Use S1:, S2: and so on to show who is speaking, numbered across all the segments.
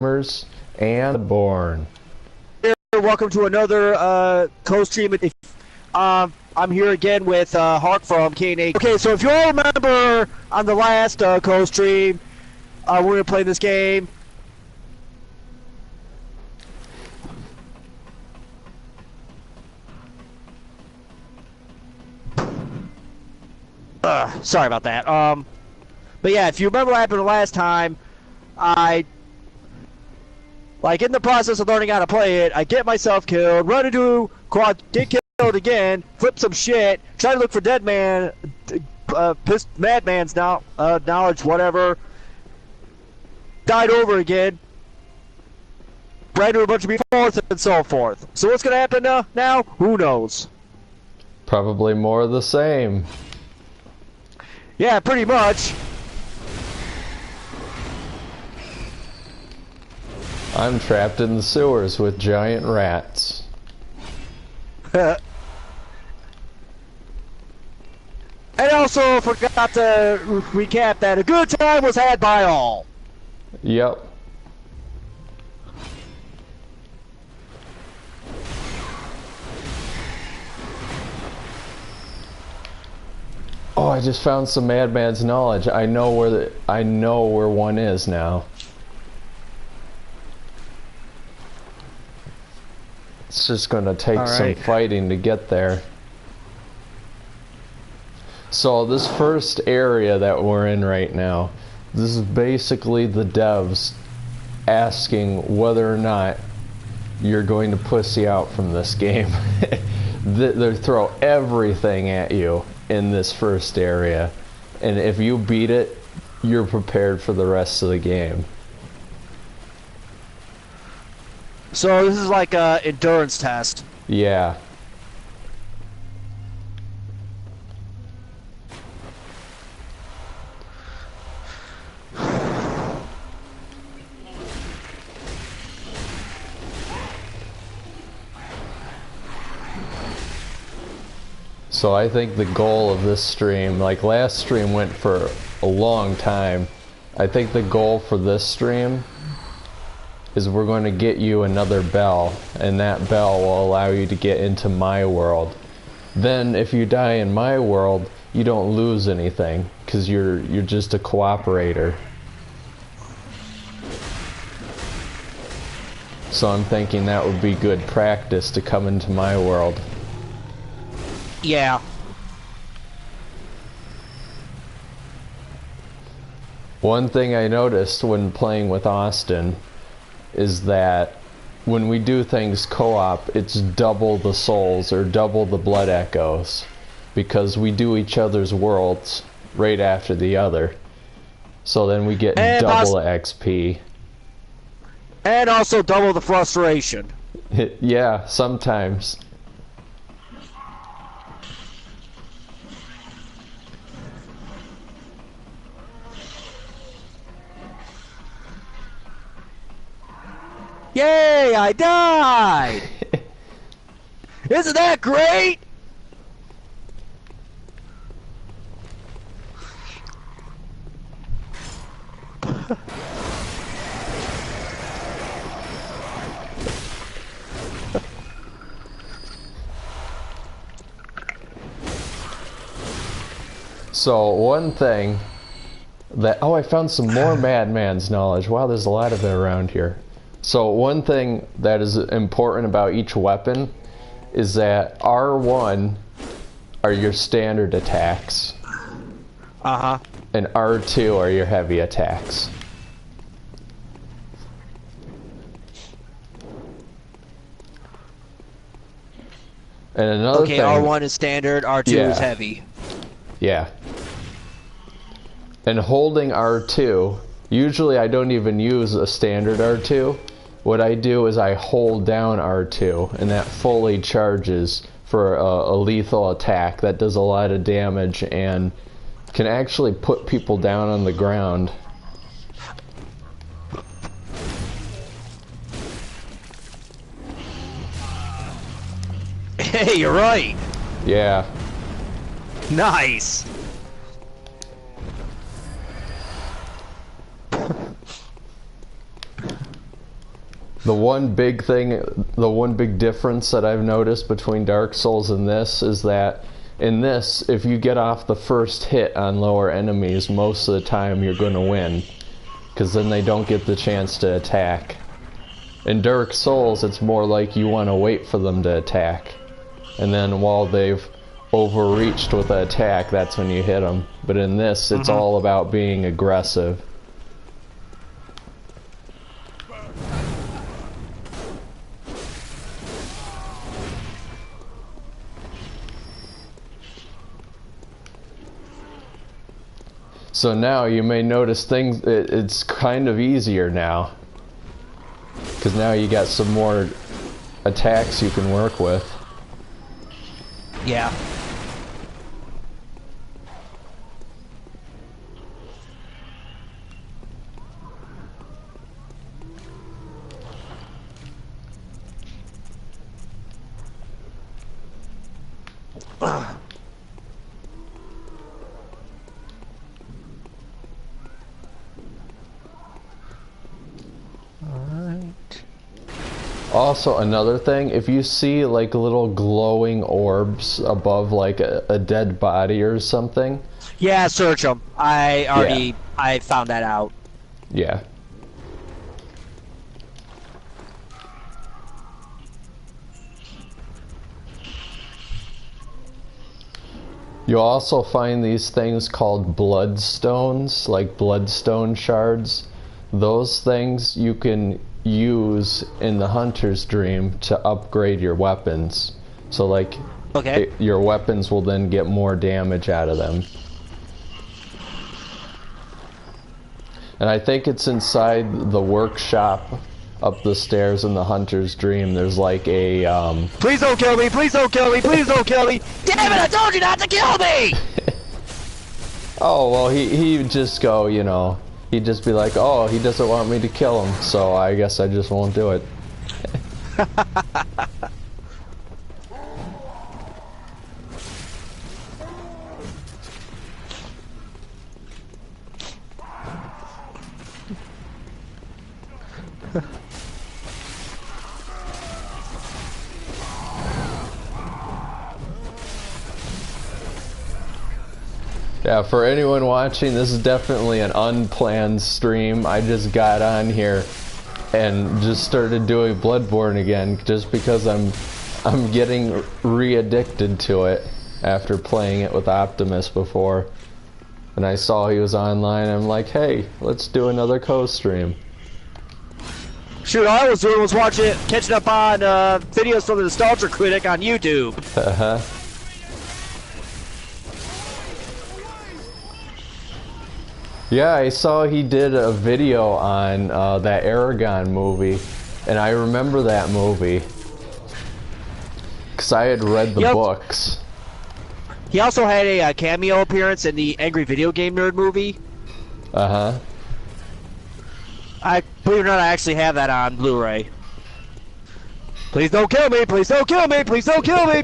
S1: Gamers and Bloodborne.
S2: Welcome to another co-stream. I'm here again with Hark from K&A. Okay, so if you all remember on the last co-stream, we're gonna play this game. Sorry about that. But yeah, if you remember what happened the last time, in the process of learning how to play it, I get myself killed, run into quad, get killed again, flip some shit, try to look for dead man, madman's knowledge, whatever, died over again, ran into a bunch of people, and so forth. So what's gonna happen now? Who knows?
S1: Probably more of the same.
S2: Yeah, pretty much.
S1: I'm trapped in the sewers with giant rats.
S2: And also forgot to recap that a good time was had by all.
S1: Yep. Oh, I just found some madman's knowledge. I know where one is now. It's just gonna take some fighting to get there. So this first area that we're in right now, this is basically the devs asking whether or not you're going to pussy out from this game. They throw everything at you in this first area, and if you beat it, you're prepared for the rest of the game.
S2: So this is like a endurance test.
S1: Yeah. So I think the goal of this stream, like last stream went for a long time, I think the goal for this stream is we're going to get you another bell, and that bell will allow you to get into my world. Then if you die in my world, you don't lose anything, because you're just a cooperator. So I'm thinking that would be good practice to come into my world.
S2: Yeah.
S1: One thing I noticed when playing with Austin is that when we do things co-op, it's double the souls or double the blood echoes, because we do each other's worlds right after the other. So then we get double the XP.
S2: And also double the frustration.
S1: Yeah, sometimes.
S2: Yay, I died! Isn't that great?
S1: So one thing that, oh, I found some more madman's knowledge. Wow, there's a lot of it around here. So one thing that is important about each weapon is that R1 are your standard attacks.
S2: Uh-huh.
S1: And R2 are your heavy attacks. And another thing...
S2: Okay, R1 is standard, R2 is heavy.
S1: Yeah. And holding R2, usually I don't even use a standard R2. What I do is I hold down R2, and that fully charges for a lethal attack that does a lot of damage and can actually put people down on the ground.
S2: Hey, you're right.
S1: Yeah.
S2: Nice.
S1: The one big thing, the one big difference that I've noticed between Dark Souls and this is that in this, if you get off the first hit on lower enemies, most of the time you're going to win. Because then they don't get the chance to attack. In Dark Souls, it's more like you want to wait for them to attack. And then while they've overreached with an attack, that's when you hit them. But in this, it's all about being aggressive. So now you may notice things, it's kind of easier now. Because now you got some more attacks you can work with.
S2: Yeah.
S1: Also, another thing, if you see like little glowing orbs above like a dead body or something.
S2: Yeah, search them. I found that out.
S1: Yeah. You'll also find these things called bloodstones, like bloodstone shards. Those things you can use in the hunter's dream to upgrade your weapons. So like your weapons will then get more damage out of them. And I think it's inside the workshop up the stairs in the hunter's dream. There's like a
S2: Please don't kill me! Please don't kill me! Please don't kill me! Damn it! I told you not to kill me!
S1: Oh well, he'd just go, you know. He'd just be like, oh, he doesn't want me to kill him, so I guess I just won't do it. Yeah, for anyone watching, this is definitely an unplanned stream. I just got on here and just started doing Bloodborne again just because I'm getting re-addicted to it after playing it with Optimus before. And I saw he was online, I'm like, hey, let's do another co-stream.
S2: Shoot, all I was doing was catching up on videos from the Nostalgia Critic on YouTube.
S1: Uh-huh. Yeah, I saw he did a video on that Aragon movie, and I remember that movie because I had read the books.
S2: He also had a cameo appearance in the Angry Video Game Nerd movie.
S1: Uh-huh.
S2: Believe it or not, I actually have that on Blu-ray. Please don't kill me! Please don't kill me! Please don't kill me!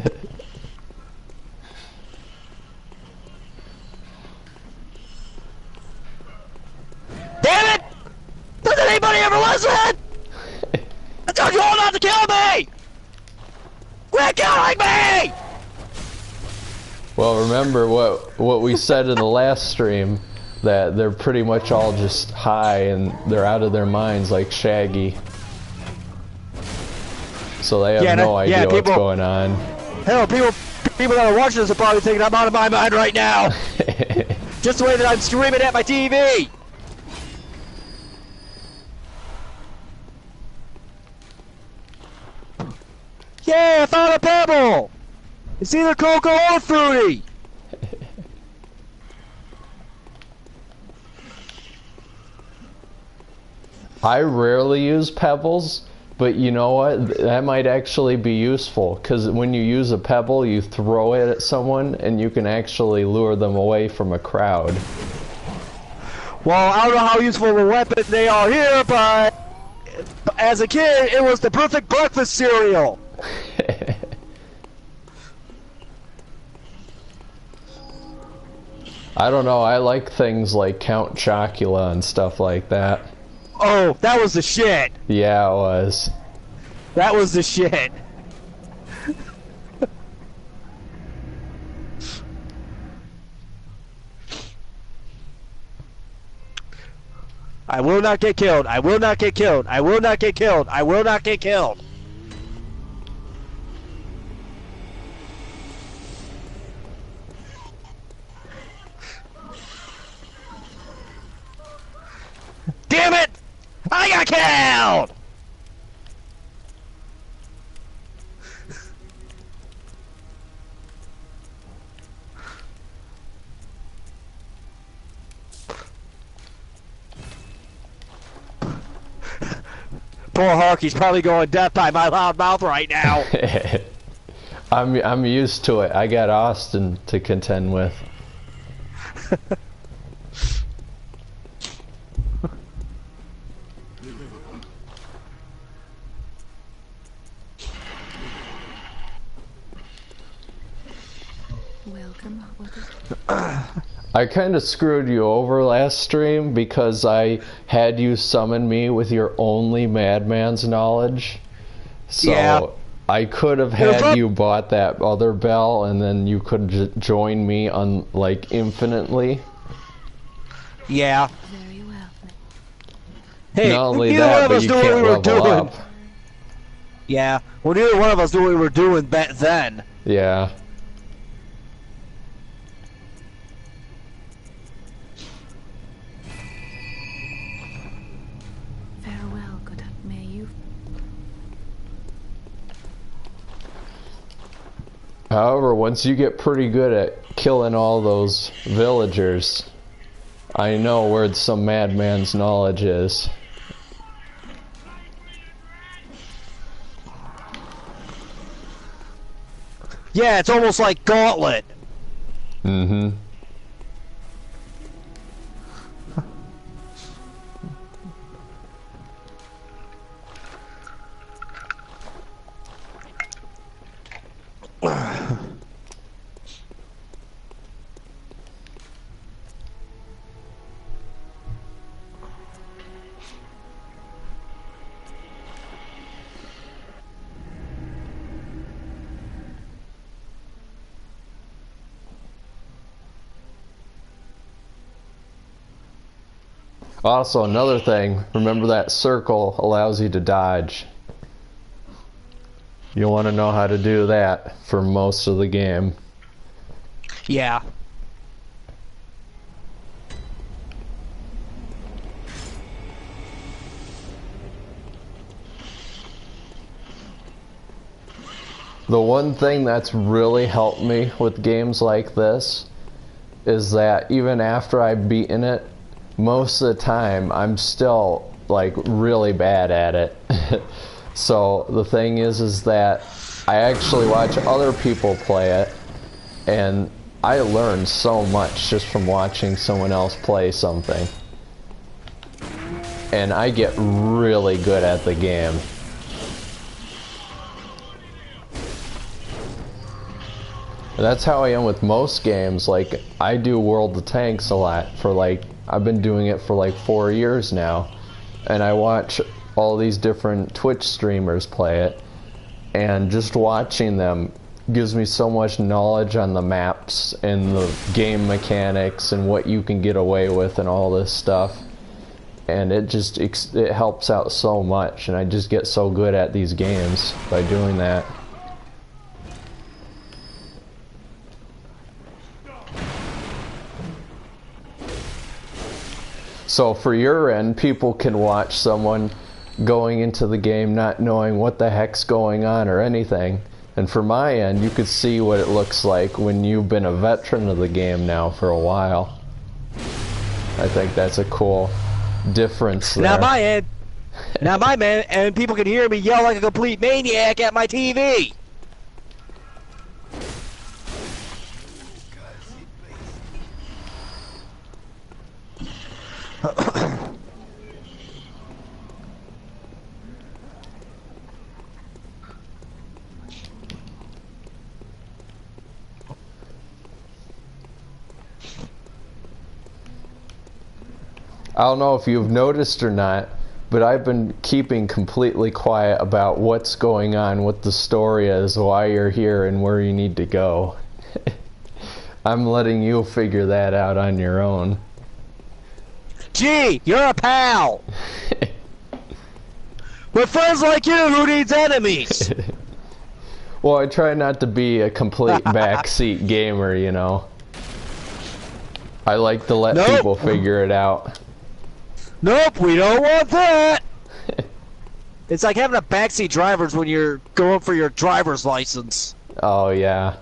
S2: Damn it! Doesn't anybody ever listen? I told you all not to kill me! Quit killing me!
S1: Well, remember what we said in the last stream, that they're pretty much all just high and they're out of their minds like Shaggy. So they have no idea what's going on.
S2: Hell, people that are watching this are probably thinking I'm out of my mind right now. Just the way that I'm screaming at my TV. Yeah, I found a pebble! It's either cocoa or fruity!
S1: I rarely use pebbles, but you know what? That might actually be useful, because when you use a pebble, you throw it at someone, and you can actually lure them away from a crowd.
S2: Well, I don't know how useful of a weapon they are here, but as a kid, it was the perfect breakfast cereal!
S1: I don't know, I like things like Count Chocula and stuff like that.
S2: Oh, that was the shit.
S1: Yeah, it was.
S2: That was the shit. I will not get killed. I will not get killed. I will not get killed. I will not get killed. Damn it! I got killed! Poor Hark, he's probably going deaf by my loud mouth right now.
S1: I'm used to it. I got Austin to contend with.
S3: Welcome.
S1: I kind of screwed you over last stream because I had you summon me with your only madman's knowledge. So
S2: Yeah.
S1: I could have had you bought that other bell and then you could join me on like infinitely.
S2: Yeah.
S3: Very well.
S2: Hey,
S1: Not only
S2: neither one
S1: that,
S2: of
S1: but
S2: us
S1: you
S2: knew what
S1: can't
S2: we were
S1: level
S2: doing.
S1: up.
S2: Yeah. Well, neither one of us knew what we were doing back then.
S1: Yeah.
S3: Farewell, good. May you.
S1: However, once you get pretty good at killing all those villagers, I know where some madman's knowledge is.
S2: Yeah, it's almost like Gauntlet.
S1: Mm-hmm. Also, another thing, remember that circle allows you to dodge. You'll want to know how to do that for most of the game.
S2: Yeah.
S1: The one thing that's really helped me with games like this is that even after I've beaten it, most of the time I'm still like really bad at it. So the thing is that I actually watch other people play it, and I learn so much just from watching someone else play something. And I get really good at the game. That's how I am with most games. Like, I do World of Tanks a lot for like, I've been doing it for like 4 years now. And I watch all these different Twitch streamers play it. And just watching them gives me so much knowledge on the maps and the game mechanics and what you can get away with and all this stuff. And it just, it helps out so much. And I just get so good at these games by doing that. So for your end, people can watch someone going into the game not knowing what the heck's going on or anything. And for my end, you could see what it looks like when you've been a veteran of the game now for a while. I think that's a cool difference there.
S2: Now my end. Now my man, and people can hear me yell like a complete maniac at my TV.
S1: I don't know if you've noticed or not, But I've been keeping completely quiet about what's going on, what the story is, why you're here, and where you need to go. I'm letting you figure that out on your own.
S2: Gee, you're a pal! We're friends like you, who needs enemies?
S1: Well, I try not to be a complete backseat gamer, you know. I like to let people figure it out.
S2: Nope, we don't want that! It's like having a backseat drivers when you're going for your driver's license.
S1: Oh, yeah.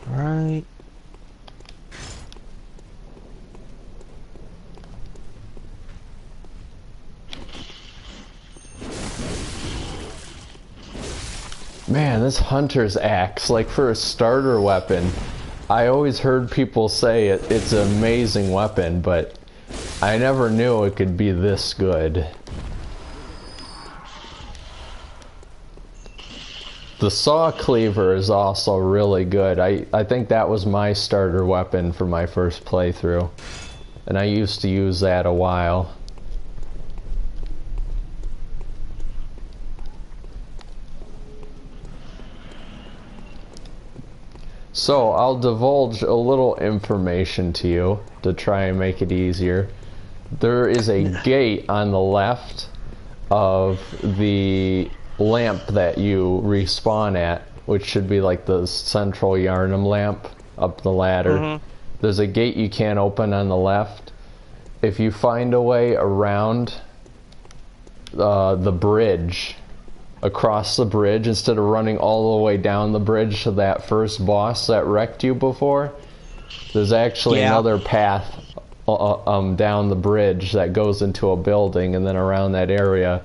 S2: Right.
S1: Man, this hunter's axe, like for a starter weapon, I always heard people say it's an amazing weapon, but I never knew it could be this good. The saw cleaver is also really good. I think that was my starter weapon for my first playthrough, and I used to use that a while. So I'll divulge a little information to you to try and make it easier. There is a gate on the left of the lamp that you respawn at, which should be like the central Yarnum lamp up the ladder. There's a gate you can't open on the left. If you find a way around the bridge, across the bridge, instead of running all the way down the bridge to that first boss that wrecked you before, there's actually another path down the bridge that goes into a building, and then around that area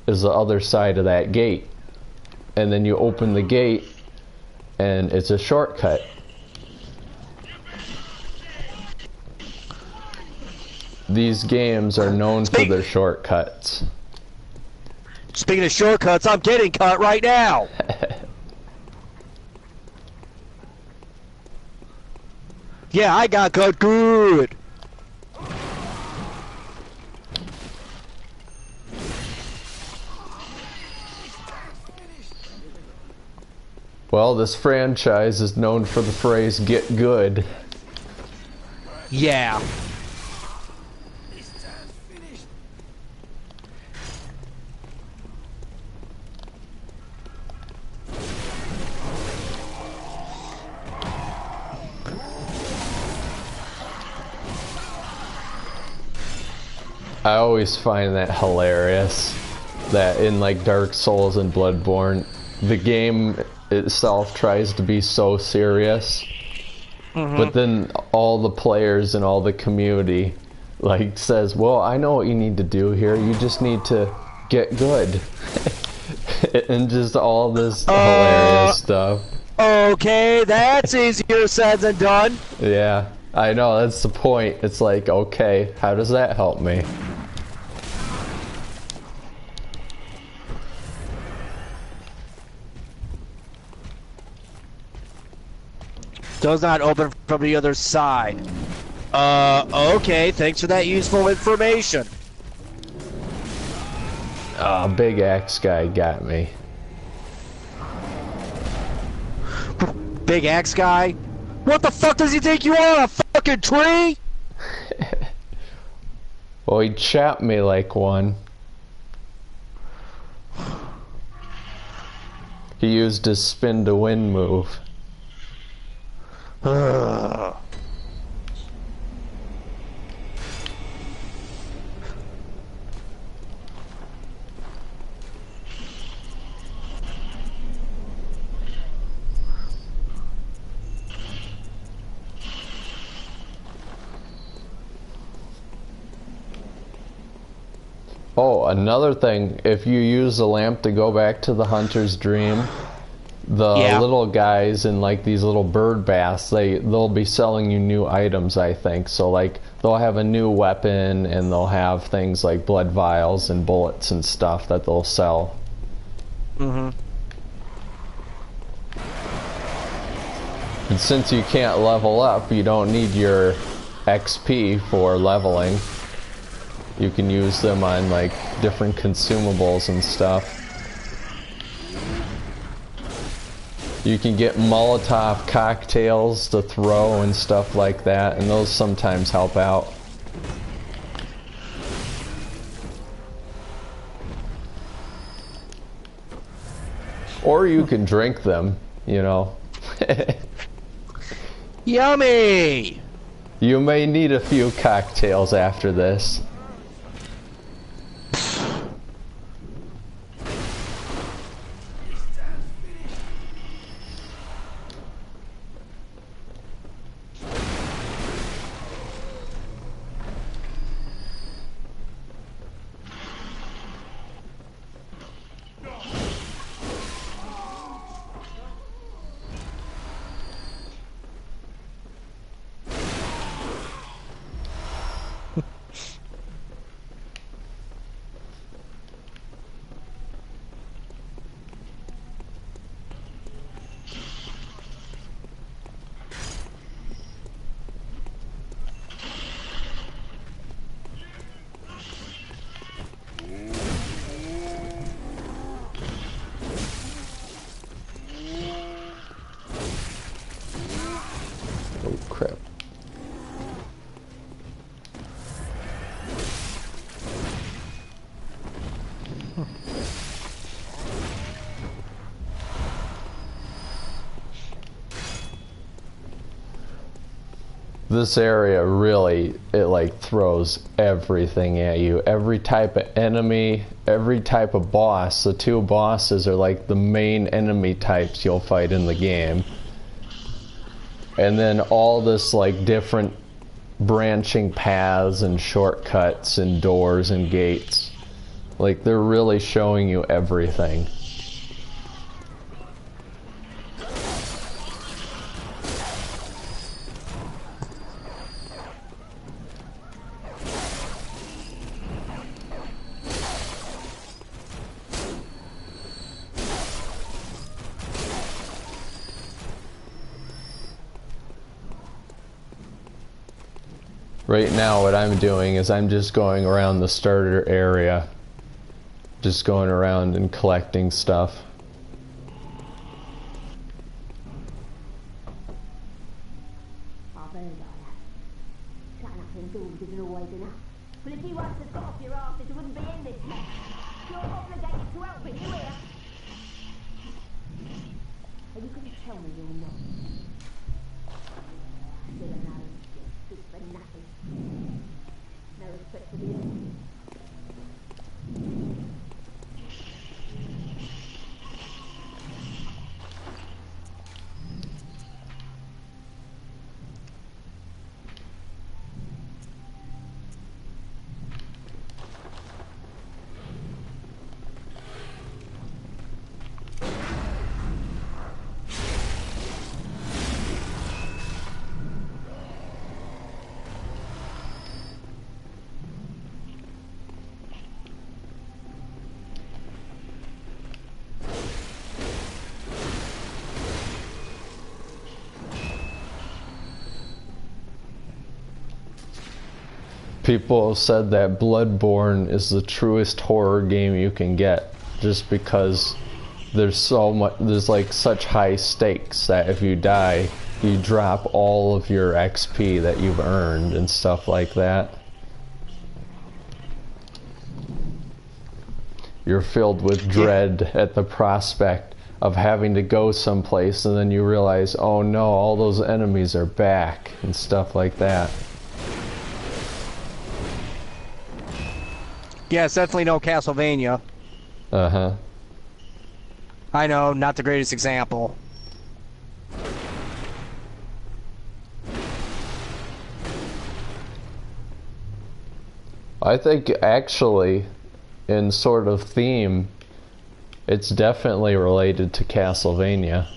S1: is the other side of that gate. And then you open the gate and it's a shortcut. These games are known for their shortcuts.
S2: Speaking of shortcuts, I'm getting cut right now! Yeah, I got cut good!
S1: Well, this franchise is known for the phrase, get good.
S2: Yeah.
S1: I always find that hilarious, that in like Dark Souls and Bloodborne, the game itself tries to be so serious, but then all the players and all the community like says, well, I know what you need to do here, you just need to get good. And just all this hilarious stuff.
S2: Okay, that's easier said than done.
S1: Yeah, I know, that's the point. It's like, okay, how does that help me?
S2: Does not open from the other side. Okay, thanks for that useful information.
S1: Big axe guy got me.
S2: Big axe guy? What the fuck does he think you are, a fucking tree?
S1: Well, he chopped me like one. He used his spin to win move. Oh, another thing, if you use the lamp to go back to the hunter's dream, the little guys in like these little bird baths, they'll be selling you new items, I think. So like they'll have a new weapon, and they'll have things like blood vials and bullets and stuff that they'll sell. And since you can't level up, you don't need your XP for leveling. You can use them on like different consumables and stuff. You can get Molotov cocktails to throw and stuff like that, and those sometimes help out. Or you can drink them, you know.
S2: Yummy!
S1: You may need a few cocktails after this. Oh crap. This area really, it like throws everything at you. Every type of enemy, every type of boss. The two bosses are like the main enemy types you'll fight in the game. And then all this like different branching paths and shortcuts and doors and gates. Like they're really showing you everything. Right now what I'm doing is I'm just going around the starter area. Just going around and collecting stuff.
S4: Well, if you wanted to stop your ass, it wouldn't be in this mess. You're obligated to help me, you hear? Are you going to tell me you're not? Still a no. Good for nothing. No respect for the enemy.
S1: People have said that Bloodborne is the truest horror game you can get, just because there's so much, there's like such high stakes that if you die, you drop all of your XP that you've earned and stuff like that. You're filled with dread at the prospect of having to go someplace, and then you realize, oh no, all those enemies are back and stuff like that.
S2: Yeah, it's definitely no Castlevania.
S1: Uh-huh.
S2: I know, not the greatest example.
S1: I think actually, in sort of theme, it's definitely related to Castlevania.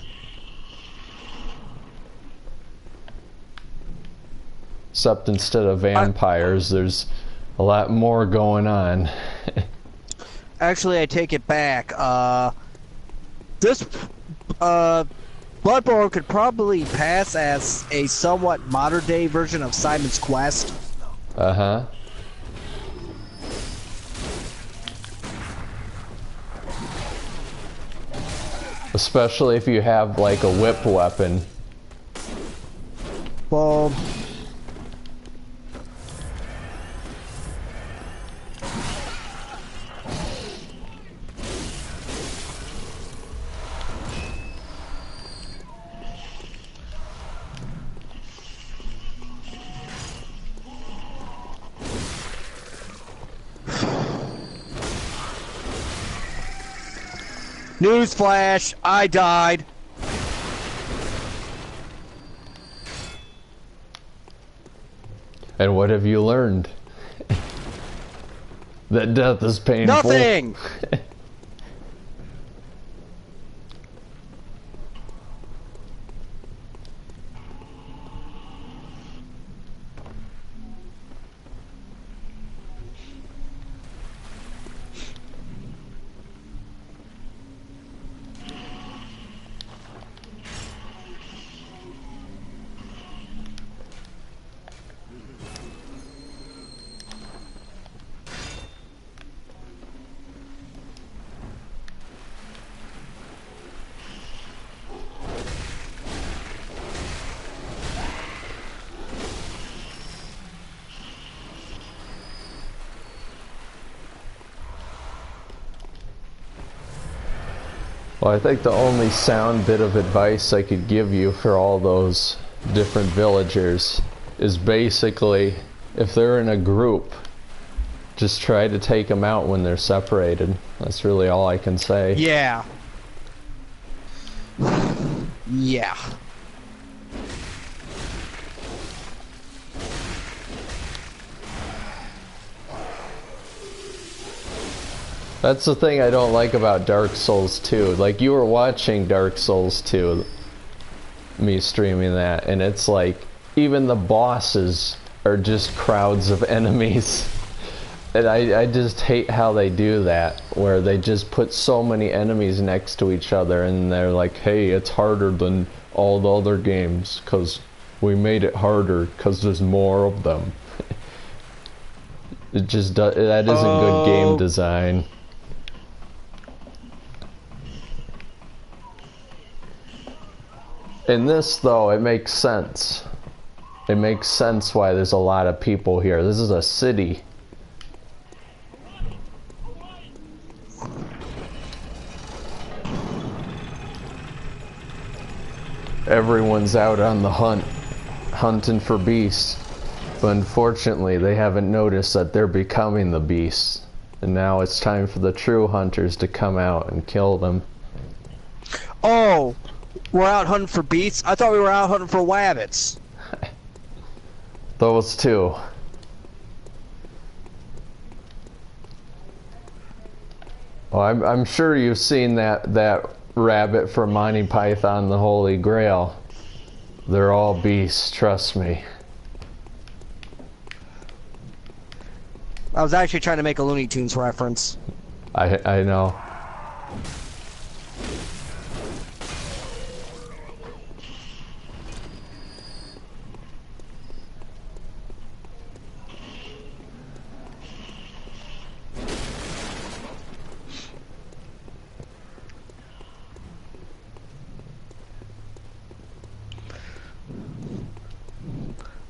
S1: Except instead of vampires, there's a lot more going on.
S2: Actually, I take it back. This Bloodborne could probably pass as a somewhat modern-day version of Simon's Quest.
S1: Uh-huh. Especially if you have, like, a whip weapon.
S2: Boom. Newsflash, I died.
S1: And what have you learned? That death is painful.
S2: Nothing!
S1: Well, I think the only sound bit of advice I could give you for all those different villagers is basically, if they're in a group, just try to take them out when they're separated. That's really all I can say.
S2: Yeah. Yeah.
S1: That's the thing I don't like about Dark Souls 2. Like, you were watching Dark Souls 2, me streaming that, and it's like, even the bosses are just crowds of enemies. And I just hate how they do that, where they just put so many enemies next to each other, and they're like, hey, it's harder than all the other games, because we made it harder, because there's more of them. It just that isn't good game design. In this, though, it makes sense. It makes sense why there's a lot of people here. This is a city. Everyone's out on the hunt, hunting for beasts. But unfortunately, they haven't noticed that they're becoming the beasts. And now it's time for the true hunters to come out and kill them.
S2: Oh! We're out hunting for beasts? I thought we were out hunting for wabbits.
S1: Those two. Well, I'm sure you've seen that rabbit from Monty Python, the Holy Grail. They're all beasts, trust me.
S2: I was actually trying to make a Looney Tunes reference.
S1: I know.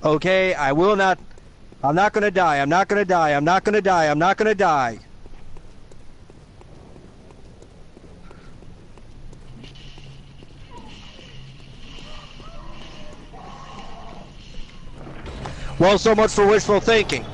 S2: Okay, I will not. I'm not gonna die. I'm not gonna die. I'm not gonna die. I'm not gonna die. Well, so much for wishful thinking.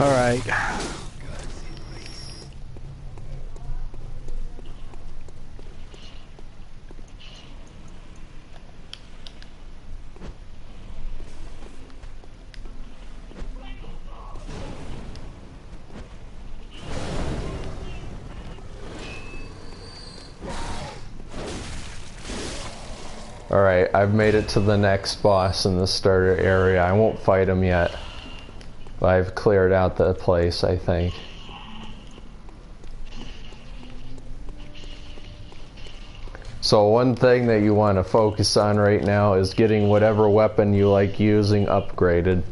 S2: Alright.
S1: Alright, I've made it to the next boss in the starter area. I won't fight him yet. But I've cleared out the place, I think. So one thing that you want to focus on right now is getting whatever weapon you like using upgraded.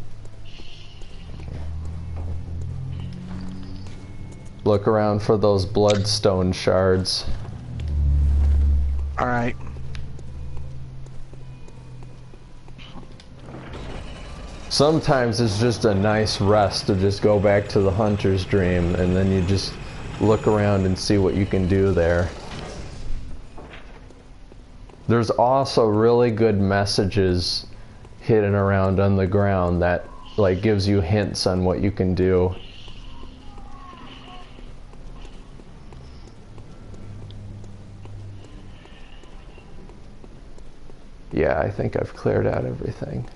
S1: Look around for those bloodstone shards.
S2: Alright.
S1: Sometimes it's just a nice rest to just go back to the hunter's dream and then you just look around and see what you can do there. There's also really good messages hidden around on the ground that like gives you hints on what you can do. Yeah, I think I've cleared out everything.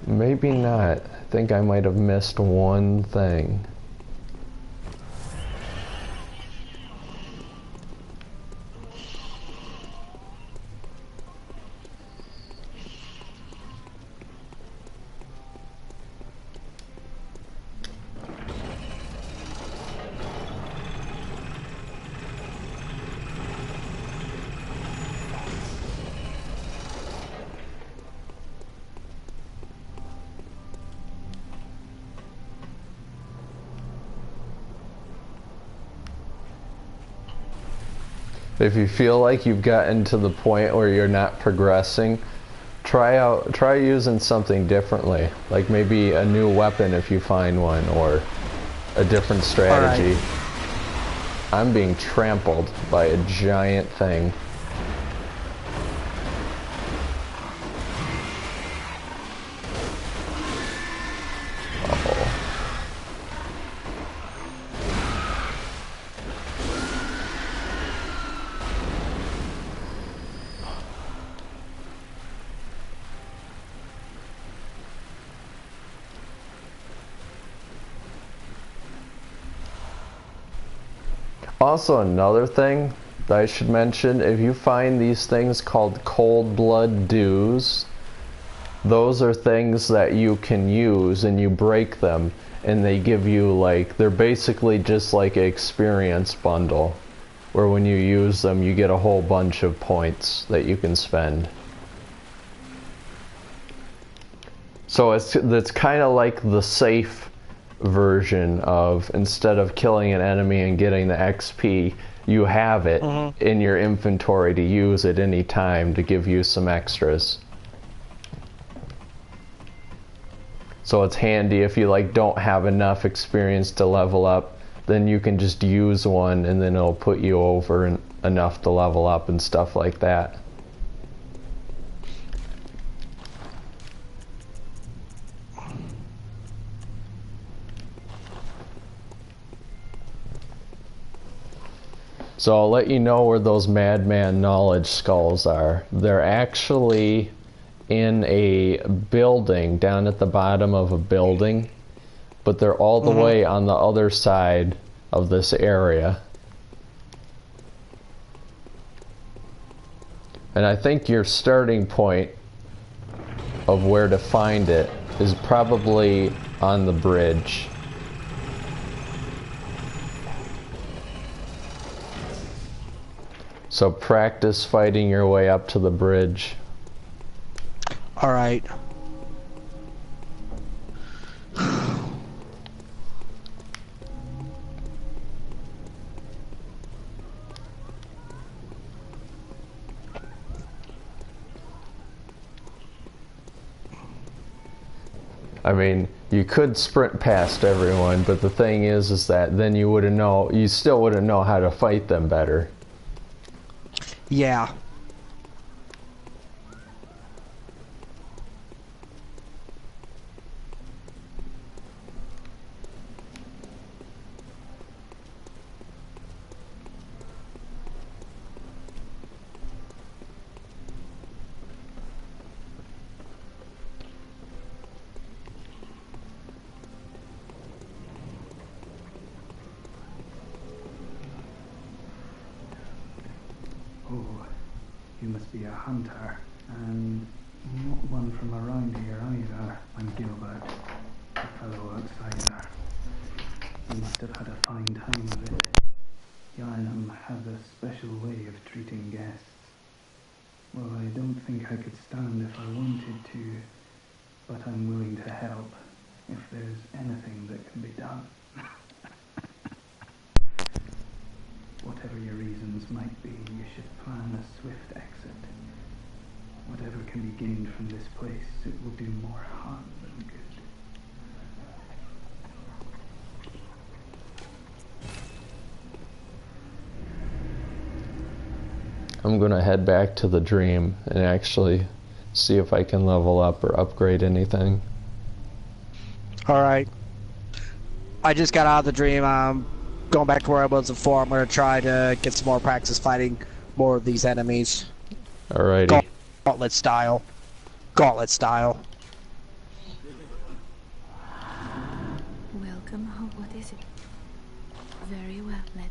S1: Maybe not. I think I might have missed one thing. If you feel like you've gotten to the point where you're not progressing, try using something differently. Like maybe a new weapon if you find one, or a different strategy. Right. I'm being trampled by a giant thing. Also, another thing that I should mention, if you find these things called cold blood dews, those are things that you can use and you break them and they give you like, they're basically just like an experience bundle where when you use them you get a whole bunch of points that you can spend. So it's kind of like the safe version of, instead of killing an enemy and getting the XP, you have it in your inventory to use at any time to give you some extras. So it's handy if you like don't have enough experience to level up, then you can just use one and then it'll put you over enough to level up and stuff like that. So I'll let you know where those Madman Knowledge Skulls are. They're actually in a building, down at the bottom of a building, but they're all the way on the other side of this area. And I think your starting point of where to find it is probably on the bridge. So practice fighting your way up to the bridge.
S2: All right.
S1: I mean, you could sprint past everyone, but the thing is that then you still wouldn't know how to fight them better.
S2: Yeah.
S5: must be a hunter, and not one from around here either. I'm Gilbert, a fellow outsider. You must have had a fine time of it. Yarnum has a special way of treating guests. Well, I don't think I could stand if I wanted to, but I'm willing to help if there's anything that can be done. Whatever your reasons might be, you should plan a swift exit. Whatever can be gained from this place, it will do more harm than good.
S1: I'm gonna head back to the dream and actually see if I can level up or upgrade anything.
S2: Alright. I just got out of the dream. I'm going back to where I was before. I'm gonna try to get some more practice fighting more of these enemies.
S1: Alrighty.
S2: Gauntlet style. Gauntlet style.
S3: Welcome home. What is it? Very well, let.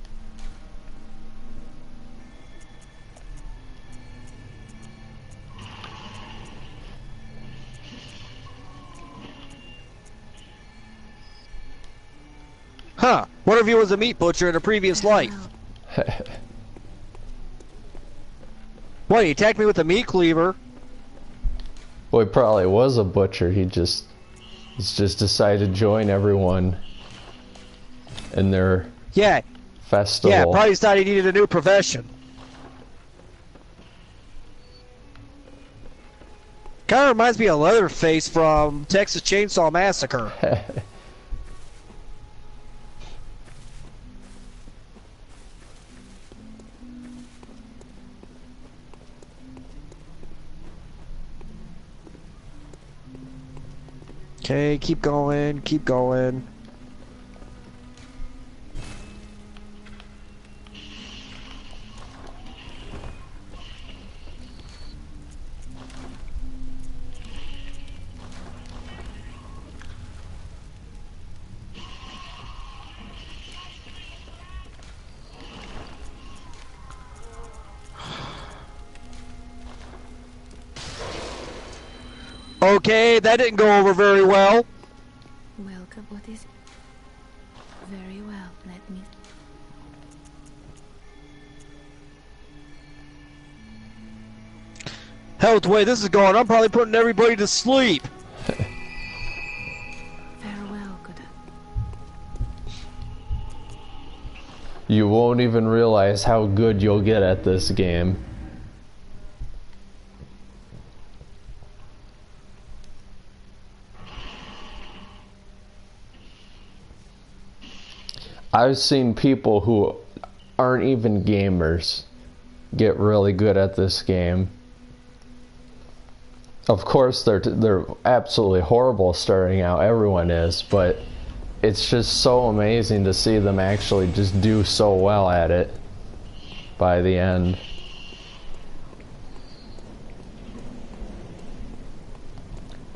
S2: Huh. One of you was a meat butcher in a previous life. What, he attacked me with a meat cleaver?
S1: Well, he probably was a butcher. He's just decided to join everyone in their festival.
S2: Yeah, probably decided he needed a new profession. Kinda reminds me of Leatherface from Texas Chainsaw Massacre. Okay, keep going, keep going. Okay, that didn't go over very well.
S3: Welcome. What is it? Very well, let me.
S2: Hell, with the way this is going, I'm probably putting everybody to sleep.
S3: Farewell, good.
S1: You won't even realize how good you'll get at this game. I've seen people who aren't even gamers get really good at this game. Of course, they're absolutely horrible starting out. Everyone is, but it's just so amazing to see them actually just do so well at it by the end.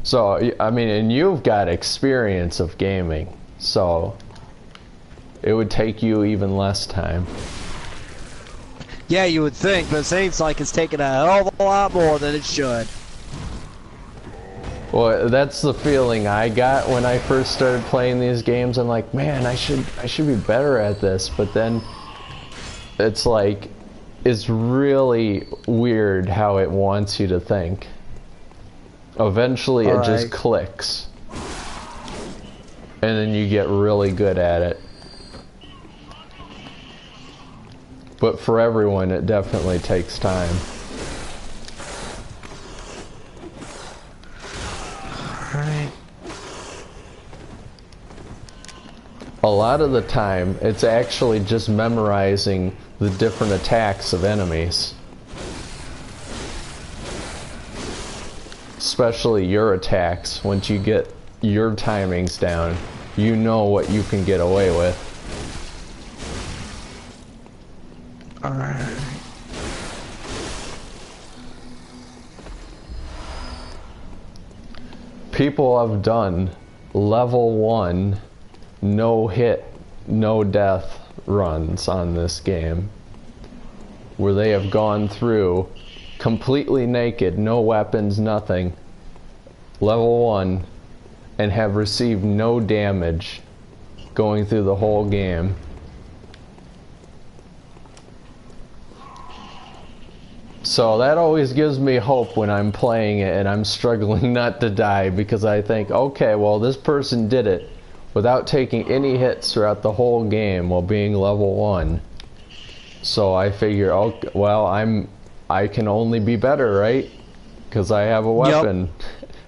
S1: So, I mean, and you've got experience of gaming, so it would take you even less time.
S2: Yeah, you would think, but it seems like it's taking a hell of a lot more than it should.
S1: Well, that's the feeling I got when I first started playing these games. I'm like, man, I should be better at this. But then it's like, it's really weird how it wants you to think. Eventually it just clicks. And then you get really good at it. But for everyone, it definitely takes time.
S2: Alright.
S1: A lot of the time, it's actually just memorizing the different attacks of enemies. Especially your attacks. Once you get your timings down, you know what you can get away with.
S2: Alright.
S1: People have done level 1 no hit, no death runs on this game where they have gone through completely naked, no weapons, nothing, level 1, and have received no damage going through the whole game. So that always gives me hope when I'm playing it and I'm struggling not to die, because I think, okay, well, this person did it without taking any hits throughout the whole game while being level 1. So I figure, oh, well, I can only be better, right? Because I have a weapon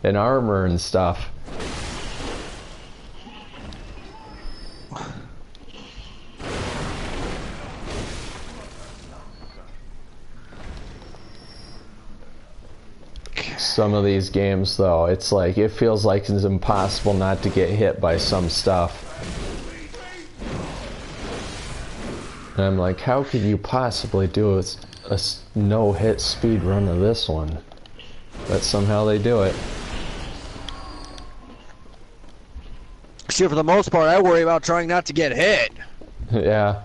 S1: and armor and stuff. Some of these games, though, it's like, it feels like it's impossible not to get hit by some stuff. And I'm like, how could you possibly do a no-hit speed run of this one? But somehow they do it.
S2: See, for the most part, I worry about trying not to get hit.
S1: Yeah.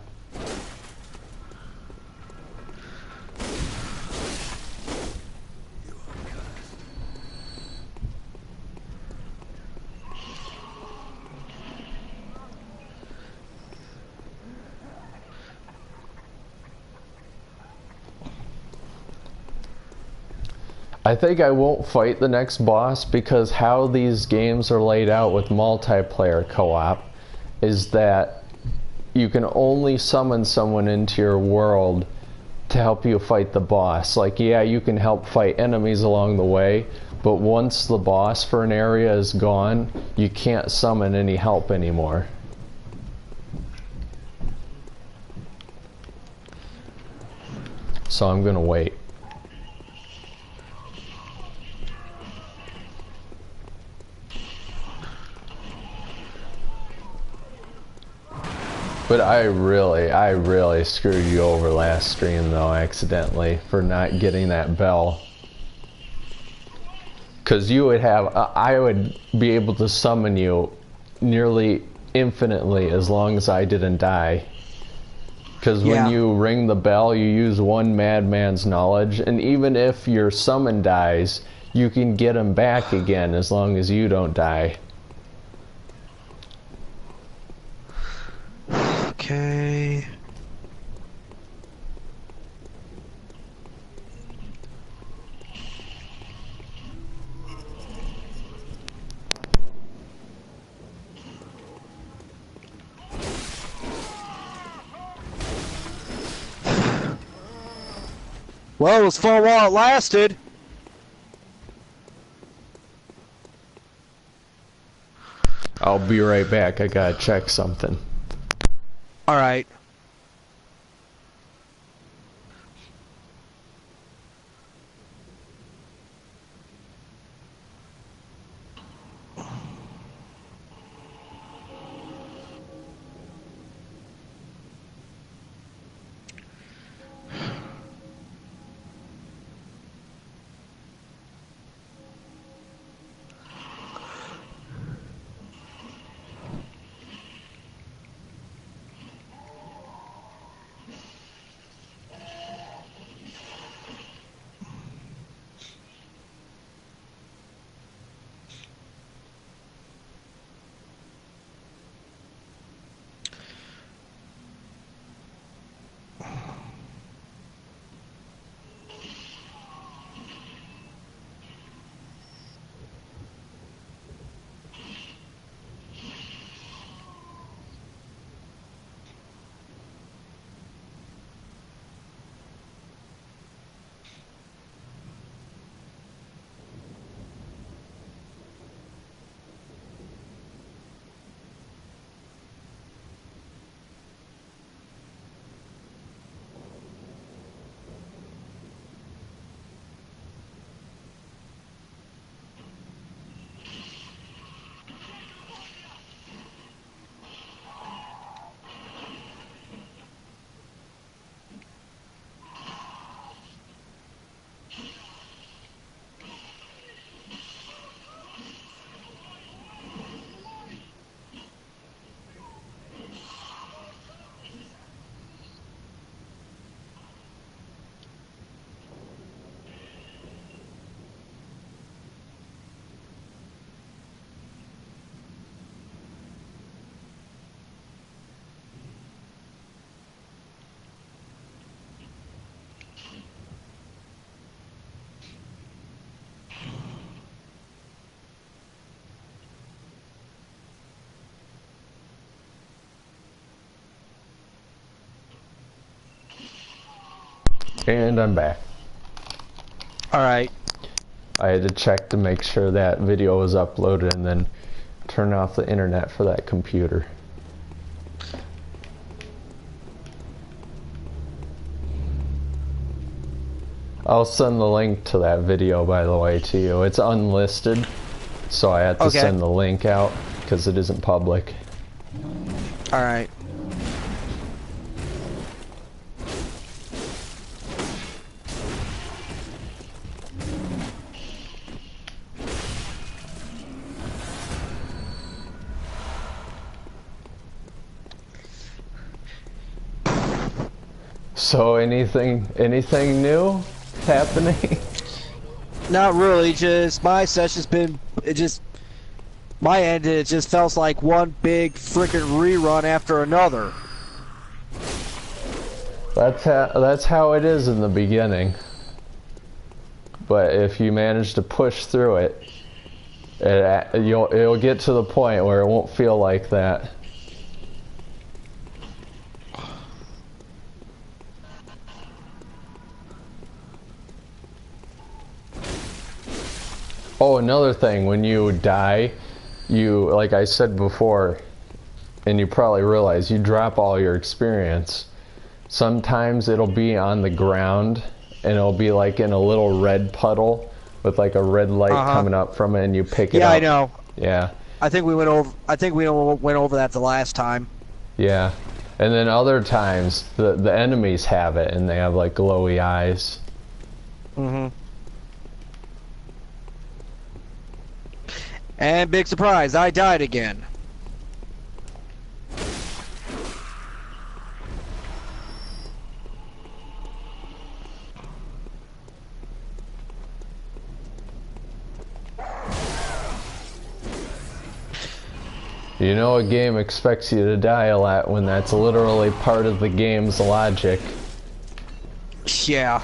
S1: I think I won't fight the next boss, because how these games are laid out with multiplayer co-op is that you can only summon someone into your world to help you fight the boss. Like, yeah, you can help fight enemies along the way, but once the boss for an area is gone, you can't summon any help anymore. So I'm gonna wait. But I really screwed you over last stream, though, accidentally, for not getting that bell. Because you would have, I would be able to summon you nearly infinitely as long as I didn't die. Because when you ring the bell, you use one madman's knowledge, and even if your summon dies, you can get him back again as long as you don't die.
S2: Okay. Well, it was fun while it lasted.
S1: I'll be right back. I gotta check something.
S2: All right.
S1: And I'm back.
S2: Alright.
S1: I had to check to make sure that video was uploaded and then turn off the internet for that computer. I'll send the link to that video, by the way, to you. It's unlisted, so I had to send the link out because it isn't public.
S2: Alright.
S1: So anything new happening?
S2: Not really, just my session's been, my end, it just felt like one big freaking rerun after another.
S1: That's how it is in the beginning. But if you manage to push through it, it'll get to the point where it won't feel like that. Oh, another thing, when you die, like I said before, and you probably realize, you drop all your experience. Sometimes it'll be on the ground, and it'll be like in a little red puddle with like a red light coming up from it, and you pick it up.
S2: Yeah, I know.
S1: Yeah.
S2: I think we went over that the last time.
S1: Yeah. And then other times, the enemies have it, and they have like glowy eyes.
S2: Mm-hmm. And big surprise, I died again.
S1: You know, a game expects you to die a lot when that's literally part of the game's logic.
S2: Yeah.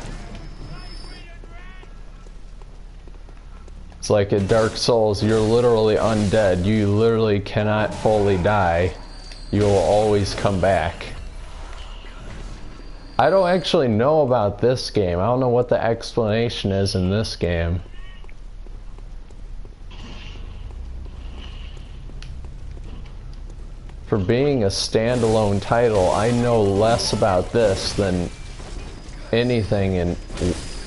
S1: It's like in Dark Souls, you're literally undead. You literally cannot fully die. You will always come back. I don't actually know about this game. I don't know what the explanation is in this game. For being a standalone title, I know less about this than anything in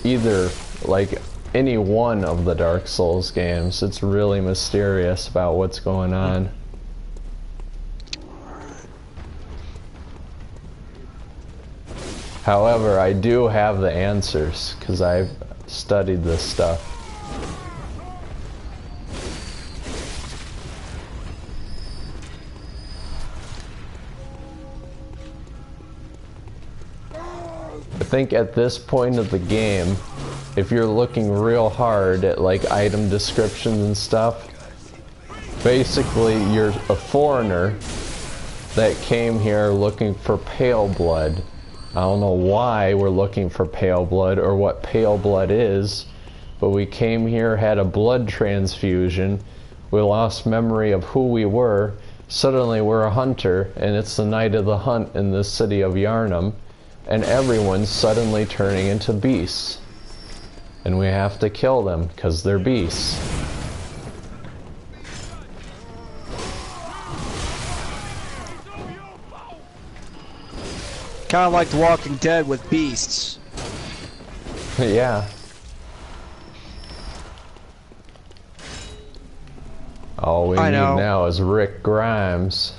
S1: either, like, any one of the Dark Souls games. It's really mysterious about what's going on. However, I do have the answers because I've studied this stuff. I think at this point of the game, if you're looking real hard at like item descriptions and stuff, basically you're a foreigner that came here looking for pale blood. I don't know why we're looking for pale blood or what pale blood is, but we came here, had a blood transfusion, we lost memory of who we were, suddenly we're a hunter, and it's the night of the hunt in the city of Yharnam, and everyone's suddenly turning into beasts. And we have to kill them, because they're beasts.
S2: Kind of like The Walking Dead with beasts.
S1: Yeah. All we need now is Rick Grimes.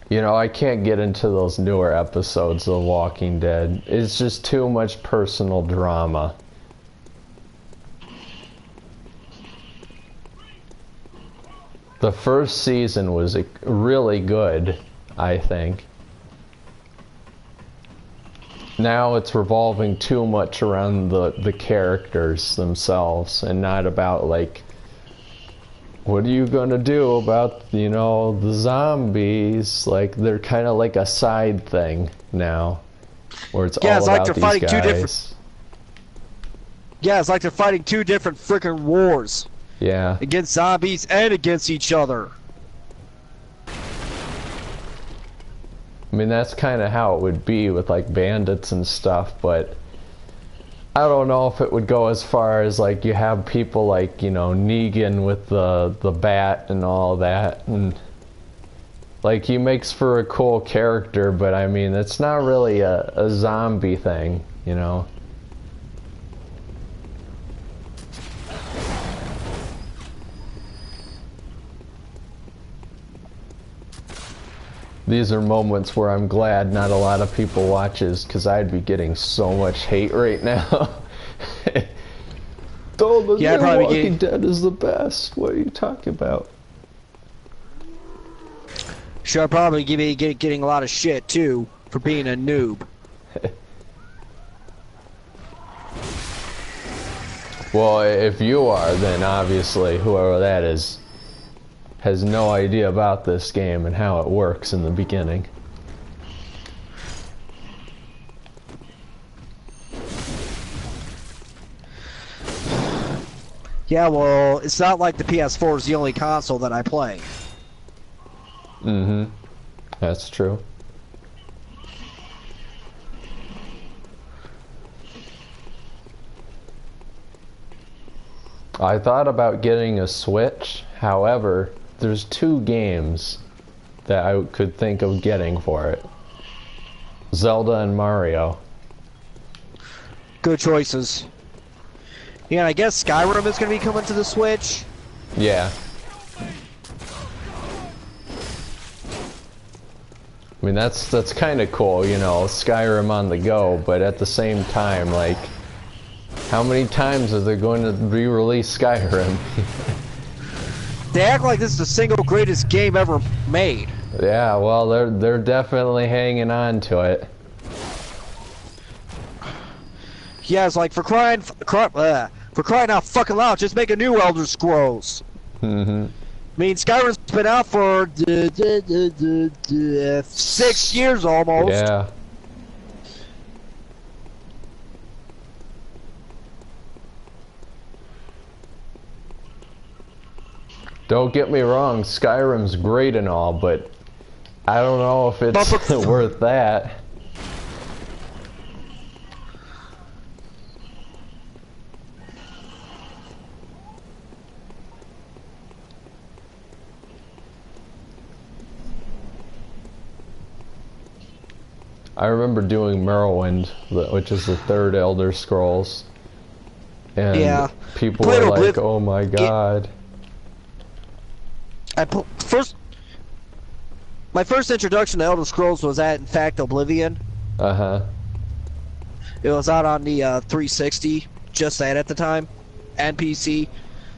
S1: You know, I can't get into those newer episodes of Walking Dead. It's just too much personal drama. The first season was really good, I think. Now it's revolving too much around the characters themselves and not about, like, what are you gonna do about, you know, the zombies? Like, they're kind of like a side thing now, where it's all
S2: it's
S1: about
S2: like they're
S1: these
S2: fighting
S1: guys.
S2: two different. Yeah, it's like they're fighting two different freaking wars.
S1: Yeah.
S2: Against zombies and against each other.
S1: I mean, that's kind of how it would be with like bandits and stuff, but I don't know if it would go as far as like you have people like, you know, Negan with the bat and all that, and like he makes for a cool character, but I mean, it's not really a zombie thing, you know. These are moments where I'm glad not a lot of people watches, because I'd be getting so much hate right now. Oh, the new Walking Dead is the best. What are you talking about?
S2: Sure, I'd probably getting a lot of shit too for being a noob.
S1: Well, if you are, then obviously whoever that is has no idea about this game and how it works in the beginning.
S2: Yeah, well, it's not like the PS4 is the only console that I play.
S1: Mm-hmm. That's true. I thought about getting a Switch, however, there's 2 games that I could think of getting for it. Zelda and Mario.
S2: Good choices. Yeah, I guess Skyrim is going to be coming to the Switch.
S1: Yeah. I mean, that's kind of cool, you know, Skyrim on the go, but at the same time, like, how many times are they going to re-release Skyrim?
S2: They act like this is the single greatest game ever made.
S1: Yeah, well, they're definitely hanging on to it.
S2: Yeah, it's like for crying out fucking loud, just make a new Elder Scrolls.
S1: Mm-hmm.
S2: I mean, Skyrim's been out for 6 years almost.
S1: Yeah. Don't get me wrong, Skyrim's great and all, but I don't know if it's worth that. I remember doing Morrowind, which is the 3rd Elder Scrolls, and
S2: yeah.
S1: people were like, "Oh my god!"
S2: My first introduction to Elder Scrolls was in fact, Oblivion.
S1: Uh-huh.
S2: It was out on the 360, just that at the time, and PC.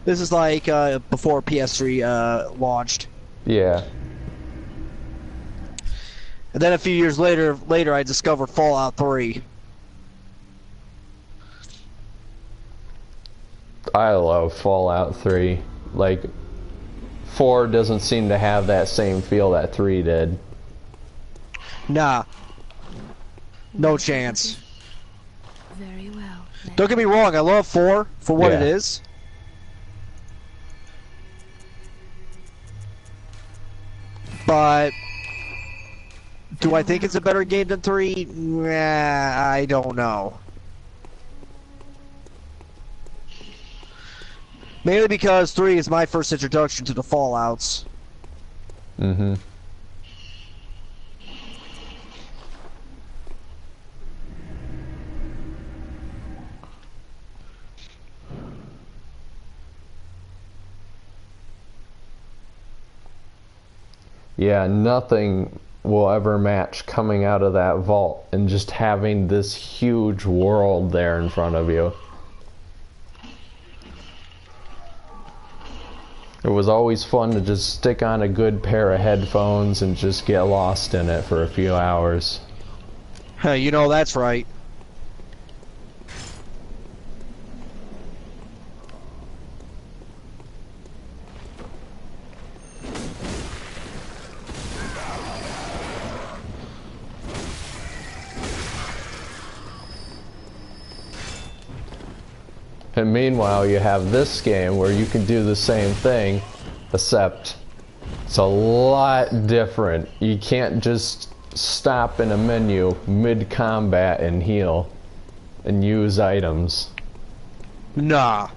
S2: This is like before PS3 launched.
S1: Yeah.
S2: And then a few years later, I discovered Fallout 3.
S1: I love Fallout 3. Like, 4 doesn't seem to have that same feel that 3 did.
S2: Nah. No chance.
S3: Very well.
S2: Don't get me wrong, I love 4 for what it is. But do I think it's a better game than 3? Nah, I don't know. Mainly because 3 is my first introduction to the Fallouts.
S1: Mm-hmm. Yeah, nothing will ever match coming out of that vault and just having this huge world there in front of you. It was always fun to just stick on a good pair of headphones and just get lost in it for a few hours.
S2: You know that's right.
S1: And meanwhile, you have this game where you can do the same thing, except it's a lot different. You can't just stop in a menu mid-combat and heal and use items.
S2: Nah.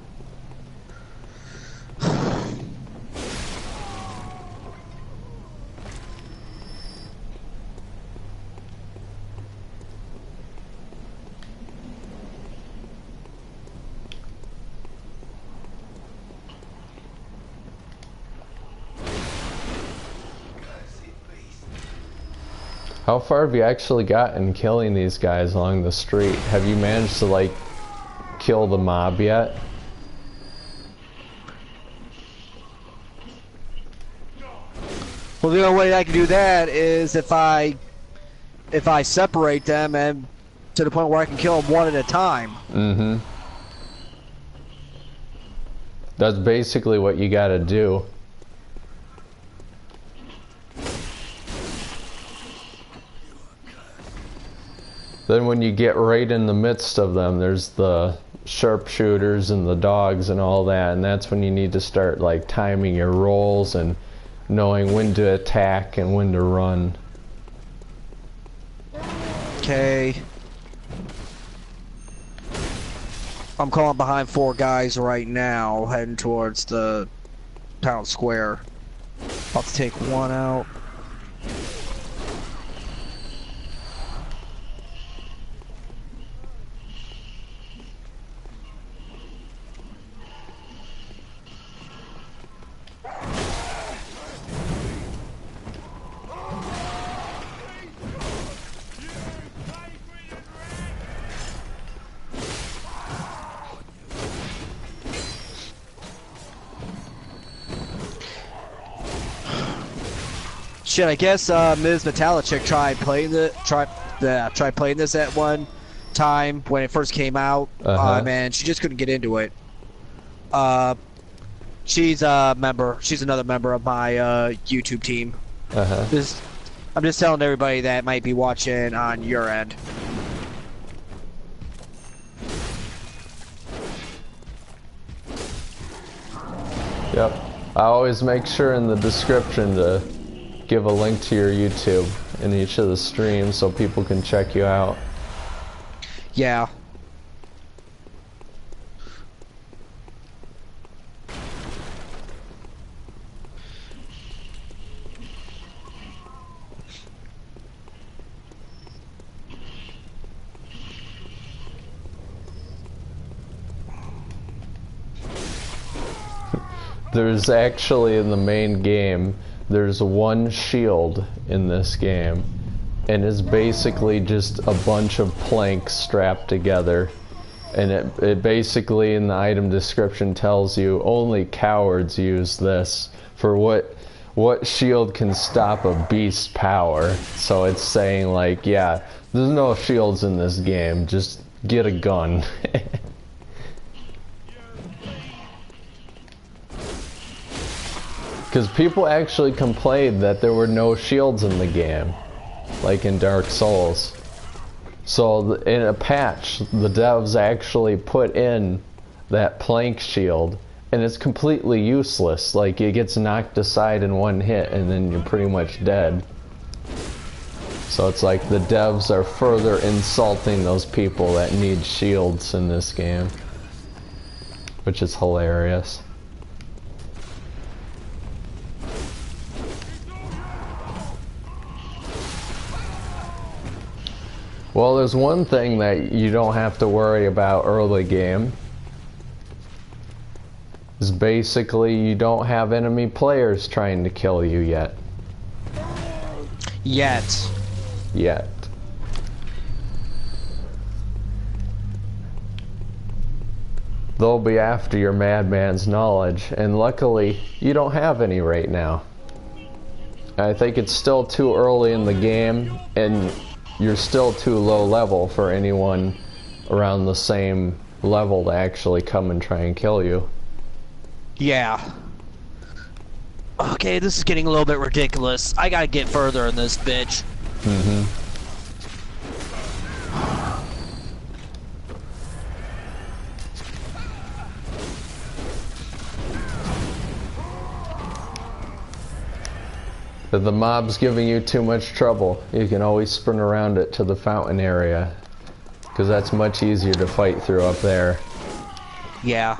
S1: How far have you actually gotten killing these guys along the street? Have you managed to, like, kill the mob yet?
S2: Well, the only way I can do that is if I separate them and to the point where I can kill them one at a time.
S1: Mm-hmm. That's basically what you gotta do. Then when you get right in the midst of them, there's the sharpshooters and the dogs and all that, and that's when you need to start like timing your rolls and knowing when to attack and when to run.
S2: Okay. I'm calling behind 4 guys right now, heading towards the town square. About to take one out. Shit, I guess Ms. Metallic tried playing this at one time when it first came out, and she just couldn't get into it. She's a member. She's another member of my YouTube team. I'm just telling everybody that might be watching on your end.
S1: Yep. I always make sure in the description to give a link to your YouTube in each of the streams so people can check you out.
S2: Yeah.
S1: There's actually in the main game, there's one shield in this game, and it's basically just a bunch of planks strapped together, and it basically in the item description tells you only cowards use this for what shield can stop a beast's power. So it's saying like, yeah, there's no shields in this game, just get a gun. Because people actually complained that there were no shields in the game, like in Dark Souls. So in a patch, the devs actually put in that plank shield, and it's completely useless. Like, it gets knocked aside in one hit, and then you're pretty much dead. So it's like the devs are further insulting those people that need shields in this game, which is hilarious. Well, there's one thing that you don't have to worry about early game. Is basically you don't have enemy players trying to kill you yet. Yet. They'll be after your madman's knowledge, and luckily you don't have any right now. I think it's still too early in the game, and you're still too low level for anyone around the same level to actually come and try and kill you.
S2: Yeah. Okay, this is getting a little bit ridiculous. I gotta get further in this bitch.
S1: If the mob's giving you too much trouble, you can always sprint around it to the fountain area, because that's much easier to fight through up there.
S2: Yeah.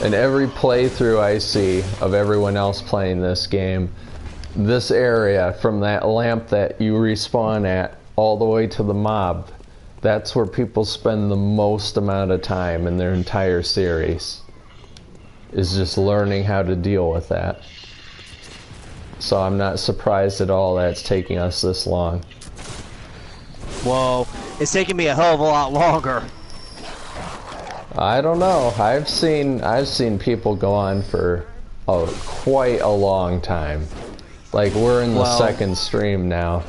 S1: And every playthrough I see of everyone else playing this game, this area from that lamp that you respawn at all the way to the mob, that's where people spend the most amount of time in their entire series, is just learning how to deal with that. So I'm not surprised at all that it's taking us this long.
S2: Whoa, it's taking me a hell of a lot longer.
S1: I don't know. I've seen people go on for quite a long time. Like, we're in the second stream now.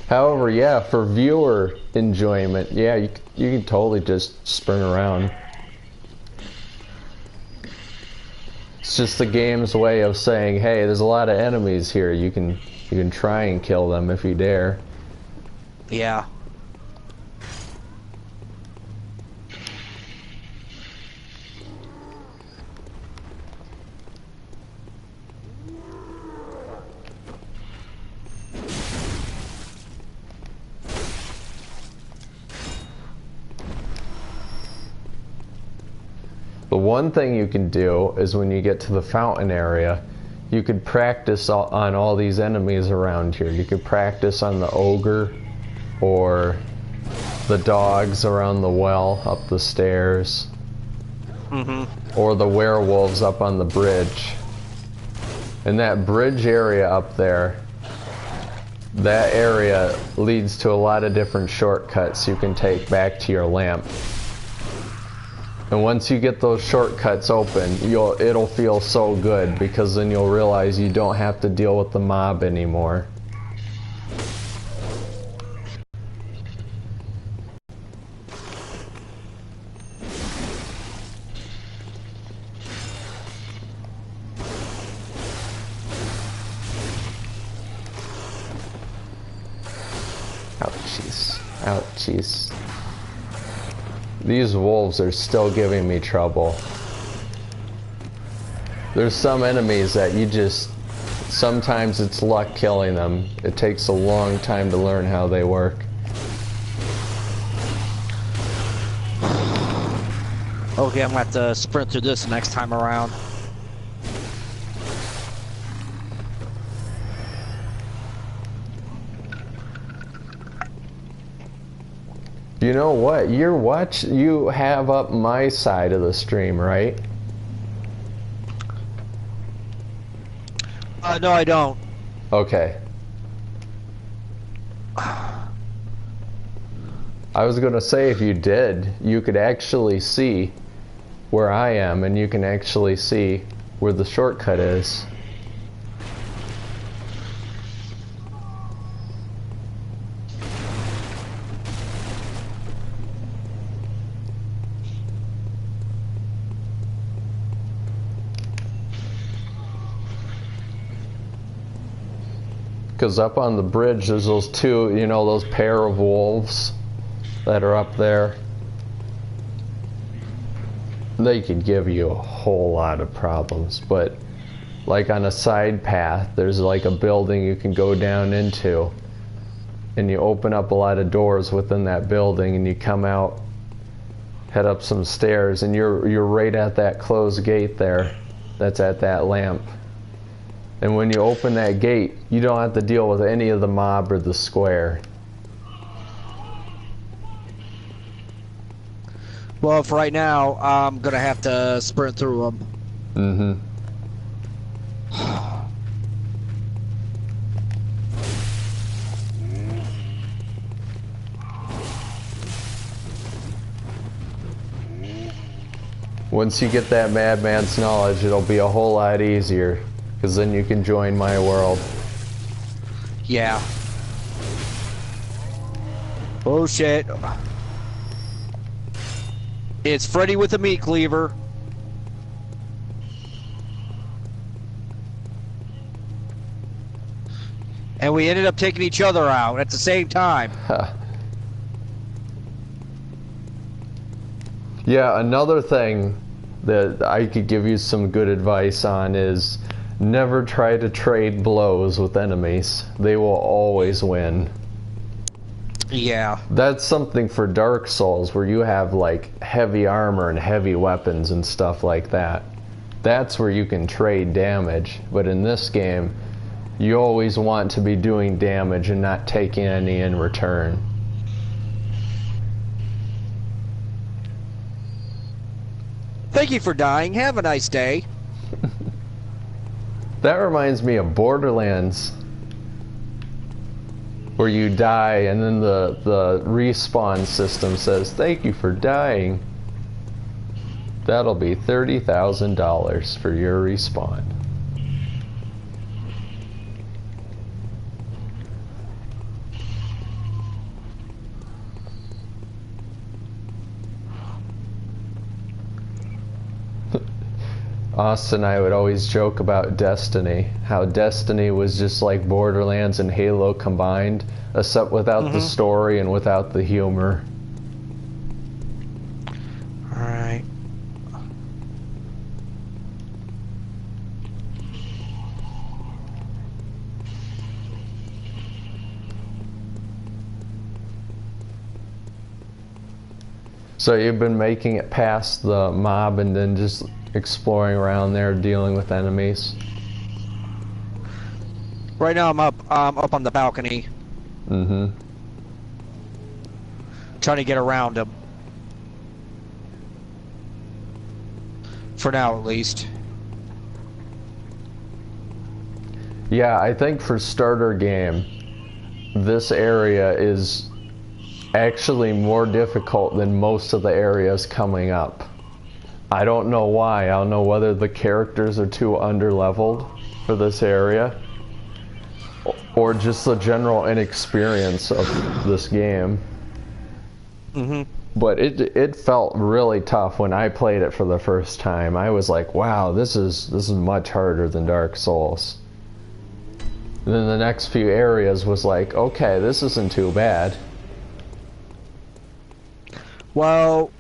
S1: However, yeah, for viewer enjoyment, yeah, you can totally just sprint around. It's just the game's way of saying, hey, there's a lot of enemies here. You can try and kill them if you dare.
S2: Yeah.
S1: The one thing you can do is when you get to the fountain area, you could practice on all these enemies around here. You could practice on the ogre or the dogs around the well up the stairs, or the werewolves up on the bridge. And that bridge area up there, that area leads to a lot of different shortcuts you can take back to your lamp. And once you get those shortcuts open, it'll feel so good, because then you'll realize you don't have to deal with the mob anymore. Ouchies. Ouchies. These wolves are still giving me trouble. There's some enemies that sometimes it's luck killing them. It takes a long time to learn how they work.
S2: Okay, I'm gonna have to sprint through this next time around.
S1: You know what? You have up my side of the stream, right?
S2: No, I don't.
S1: Okay. I was gonna say, if you did, you could actually see where I am, and you can actually see where the shortcut is. Because up on the bridge there's those two, those pair of wolves that are up there. They could give you a whole lot of problems, but like on a side path, there's like a building you can go down into, and you open up a lot of doors within that building, and you come out, head up some stairs, and you're right at that closed gate there that's at that lamp. And when you open that gate, you don't have to deal with any of the mob or the square.
S2: Well, for right now, I'm gonna have to sprint through them.
S1: Once you get that madman's knowledge, it'll be a whole lot easier, because then you can join my world.
S2: Yeah. Oh shit. It's Freddy with a meat cleaver. And we ended up taking each other out at the same time.
S1: Huh. Yeah, another thing that I could give you some good advice on is never try to trade blows with enemies. They will always win.
S2: Yeah.
S1: That's something for Dark Souls where you have like heavy armor and heavy weapons and stuff like that. That's where you can trade damage. But in this game, you always want to be doing damage and not taking any in return.
S2: Thank you for dying. Have a nice day.
S1: That reminds me of Borderlands, where you die and then the respawn system says, "Thank you for dying. That'll be $30,000 for your respawn." Austin and I would always joke about Destiny, how Destiny was just like Borderlands and Halo combined, except without the story and without the humor.
S2: Alright.
S1: So you've been making it past the mob and then just exploring around there, dealing with enemies?
S2: Right now I'm up on the balcony.
S1: Mm-hmm.
S2: Trying to get around him. For now, at least.
S1: Yeah, I think for starter game, this area is actually more difficult than most of the areas coming up. I don't know why. I don't know whether the characters are too underleveled for this area, or just the general inexperience of this game. But it felt really tough when I played it for the first time. I was like, wow, this is much harder than Dark Souls. And then the next few areas was like, okay, this isn't too bad.
S2: Well,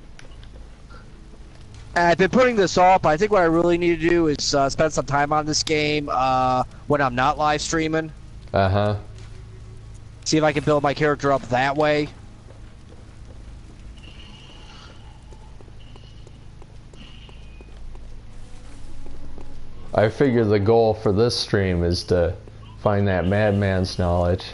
S2: I've been putting this off, but I think what I really need to do is spend some time on this game when I'm not live streaming.
S1: Uh-huh.
S2: See if I can build my character up that way.
S1: I figure the goal for this stream is to find that madman's knowledge.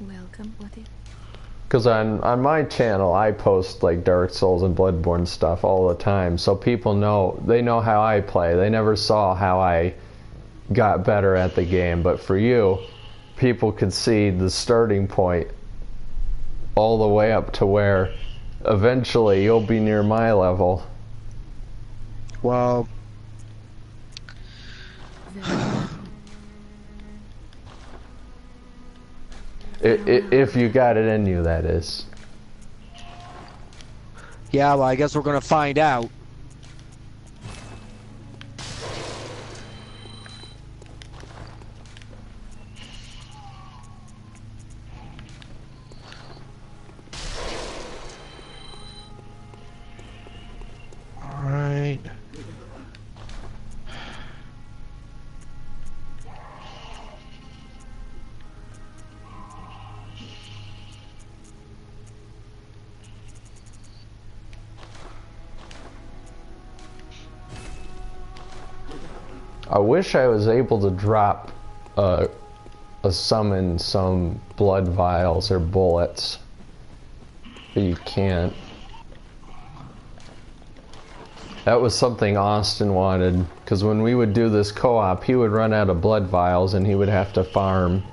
S3: Welcome, what is...
S1: Because on my channel, I post like Dark Souls and Bloodborne stuff all the time, so people know, they know how I play. They never saw how I got better at the game, but for you, people could see the starting point all the way up to where eventually you'll be near my level.
S2: Well,
S1: If you got it in you, that is.
S2: yeah, well, I guess we're gonna find out. Alright.
S1: I wish I was able to drop summon some blood vials or bullets, but you can't. That was something Austin wanted, because when we would do this co-op, he would run out of blood vials and he would have to farm.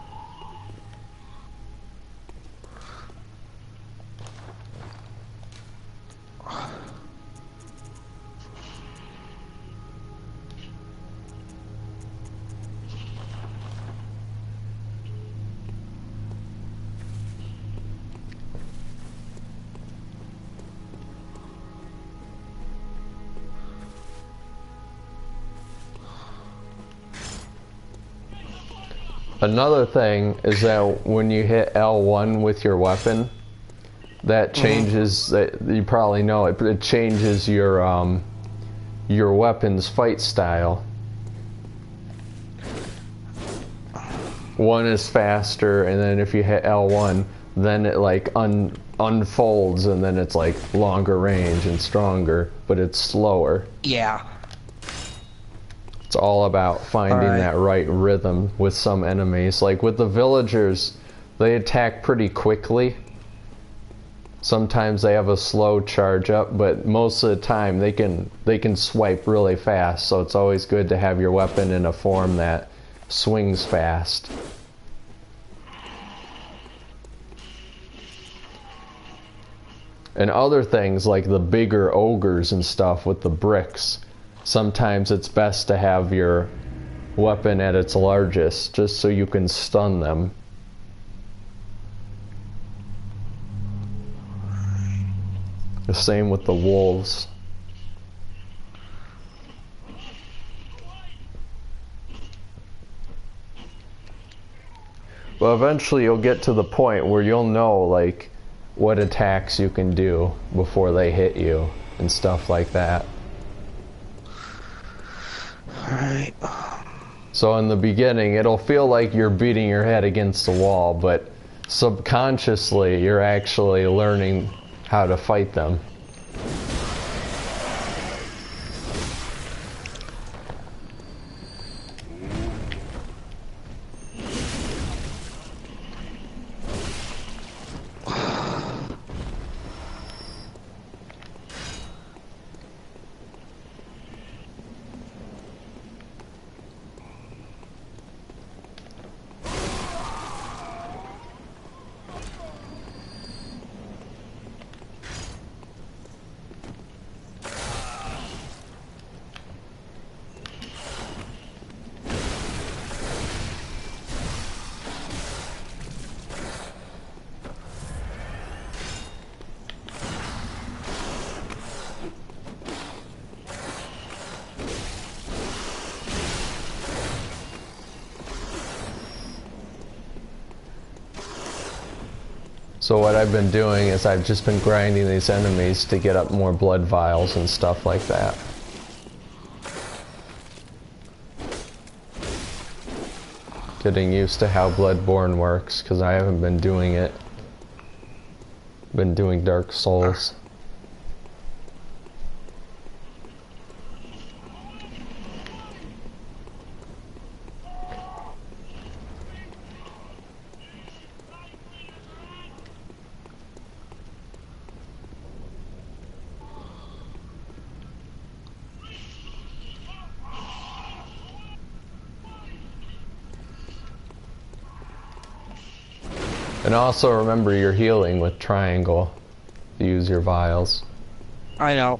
S1: Another thing is that when you hit L1 with your weapon, that changes. That you probably know it, but it changes your weapon's fight style. One is faster, and then if you hit L1, then it like unfolds, and then it's like longer range and stronger, but it's slower.
S2: Yeah.
S1: It's all about finding that right rhythm with some enemies. Like with the villagers, they attack pretty quickly. Sometimes they have a slow charge up, but most of the time they can swipe really fast, so it's always good to have your weapon in a form that swings fast. And other things like the bigger ogres and stuff with the bricks, sometimes it's best to have your weapon at its largest, just so you can stun them. The same with the wolves. But eventually you'll get to the point where you'll know like what attacks you can do before they hit you and stuff like that.
S2: Alright.
S1: So in the beginning it'll feel like you're beating your head against the wall, but subconsciously you're actually learning how to fight them. So what I've been doing is I've just been grinding these enemies to get up more blood vials and stuff like that. Getting used to how Bloodborne works, because I haven't been doing it. Been doing Dark Souls. And also remember you're healing with triangle. Use your vials.
S2: I know.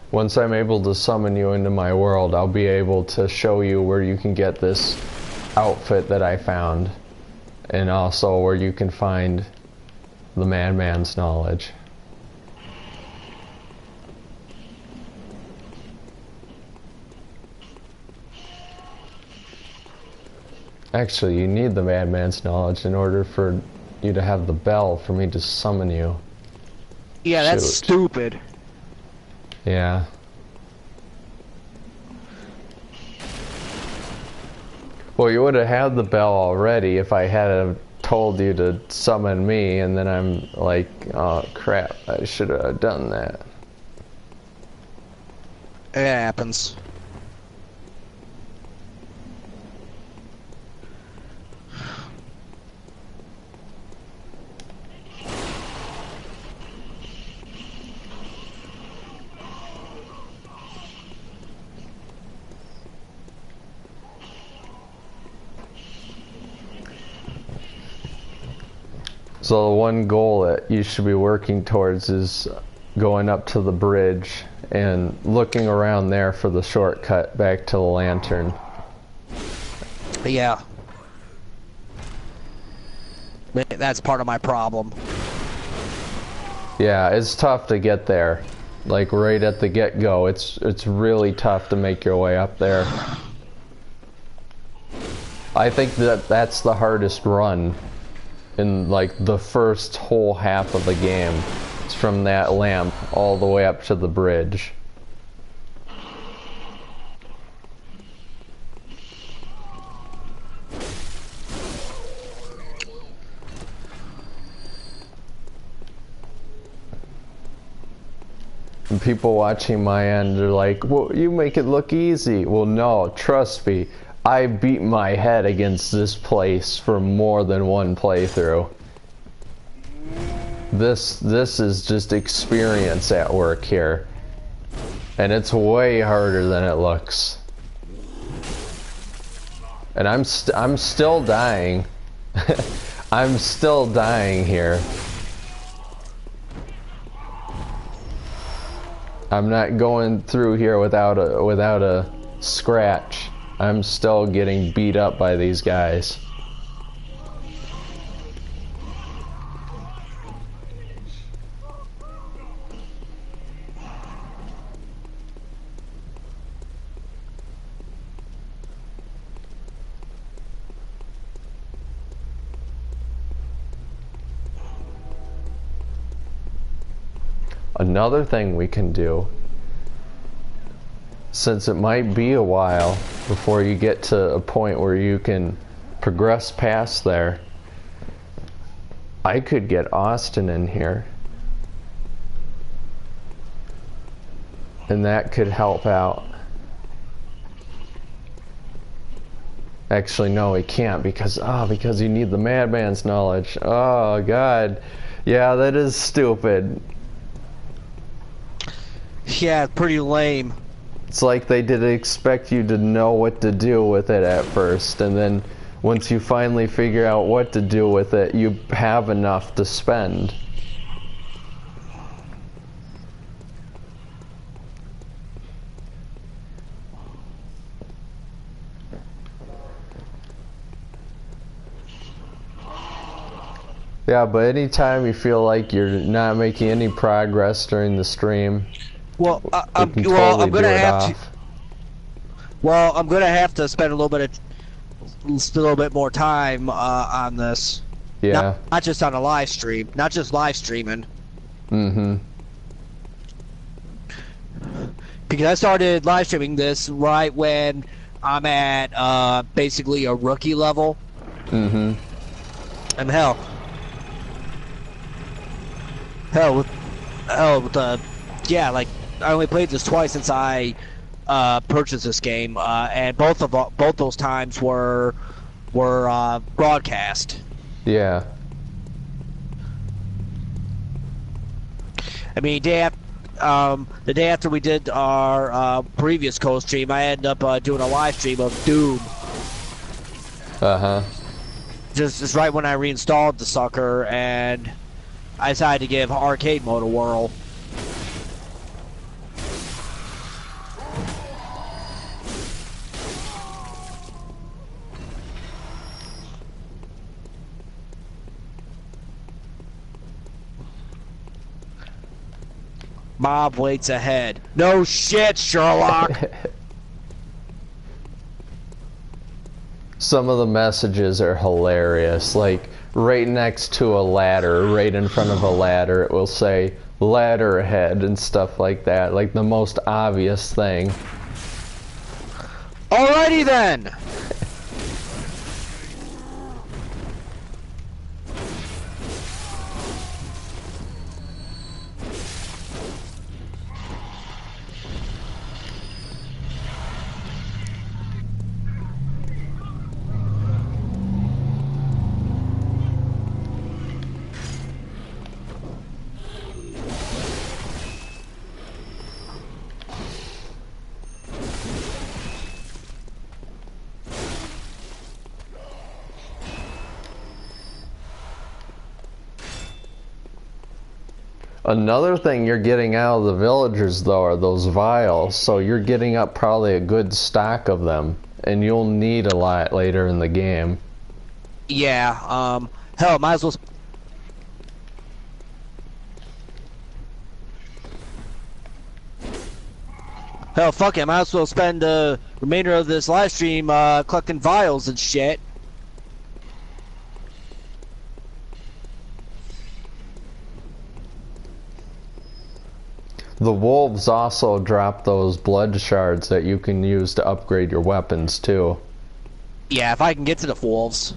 S1: Once I'm able to summon you into my world, I'll be able to show you where you can get this outfit that I found, and also where you can find the madman's knowledge. Actually, you need the madman's knowledge in order for you to have the bell for me to summon you.
S2: Yeah, that's
S1: Shoot.
S2: stupid.
S1: Yeah. Well, you would have had the bell already if I had told you to summon me, and then I'm like, oh crap, I should have done that.
S2: It happens.
S1: So the one goal that you should be working towards is going up to the bridge and looking around there for the shortcut back to the lantern.
S2: Yeah. That's part of my problem.
S1: Yeah, it's tough to get there. Like right at the get-go, it's really tough to make your way up there. I think that's the hardest run in like the first whole half of the game. It's from that lamp all the way up to the bridge. And people watching my end are like, well, you make it look easy. Well, no, trust me. I beat my head against this place for more than one playthrough. This is just experience at work here. And it's way harder than it looks. And I'm still dying. I'm still dying here. I'm not going through here without a scratch. I'm still getting beat up by these guys. Another thing we can do, since it might be a while before you get to a point where you can progress past there, I could get Austin in here. And that could help out. Actually, no, he can't because you need the madman's knowledge. Oh, God. Yeah, that is stupid.
S2: Yeah, pretty lame.
S1: It's like they didn't expect you to know what to do with it at first, and then once you finally figure out what to do with it, you have enough to spend. Yeah, but anytime you feel like you're not making any progress during the stream,
S2: Well, I'm
S1: you can
S2: well,
S1: totally
S2: I'm gonna
S1: do it
S2: have to.
S1: off.
S2: Well, I'm gonna have to spend a little bit more time on this.
S1: Yeah.
S2: Not just on a live stream, not just live streaming.
S1: Mm-hmm.
S2: Because I started live streaming this right when I'm at basically a rookie level.
S1: Mm-hmm.
S2: And hell, with the yeah, like I only played this twice since I purchased this game, and both those times were broadcast.
S1: Yeah.
S2: I mean, the day after we did our previous co-stream, I ended up doing a live stream of Doom.
S1: Uh-huh.
S2: Just right when I reinstalled the sucker, and I decided to give arcade mode a whirl. Mob waits ahead. No shit, Sherlock!
S1: Some of the messages are hilarious. Like, right next to a ladder, right in front of a ladder, it will say, ladder ahead, and stuff like that. Like, the most obvious thing.
S2: Alrighty then!
S1: Another thing you're getting out of the villagers, though, are those vials. So you're getting up probably a good stock of them, and you'll need a lot later in the game.
S2: Yeah, hell, might as well... Hell, fuck it, I might as well spend the remainder of this live stream, collecting vials and shit.
S1: The wolves also drop those blood shards that you can use to upgrade your weapons, too.
S2: Yeah, if I can get to the wolves.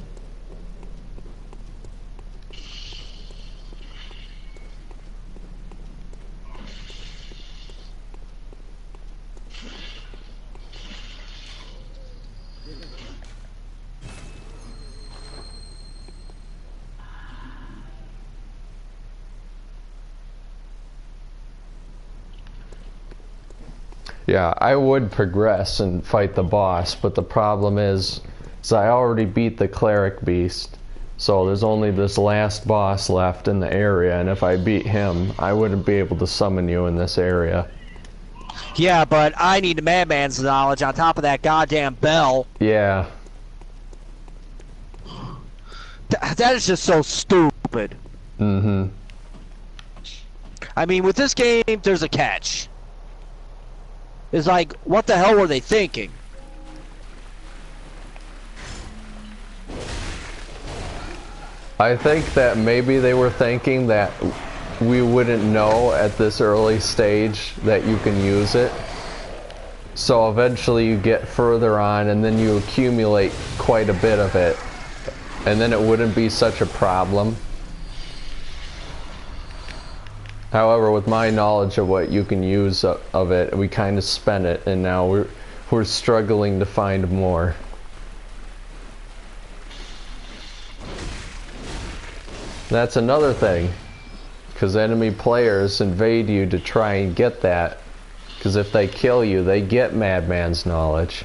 S1: Yeah, I would progress and fight the boss, but the problem is I already beat the cleric beast, so there's only this last boss left in the area, and if I beat him, I wouldn't be able to summon you in this area.
S2: Yeah, but I need the madman's knowledge on top of that goddamn bell.
S1: Yeah.
S2: That is just so stupid.
S1: Mm-hmm.
S2: I mean, with this game, there's a catch. It's like, what the hell were they thinking?
S1: I think that maybe they were thinking that we wouldn't know at this early stage that you can use it. So eventually you get further on and then you accumulate quite a bit of it. And then it wouldn't be such a problem. However, with my knowledge of what you can use of it, we kind of spent it, and now we're struggling to find more. That's another thing, because enemy players invade you to try and get that, because if they kill you, they get Madman's knowledge.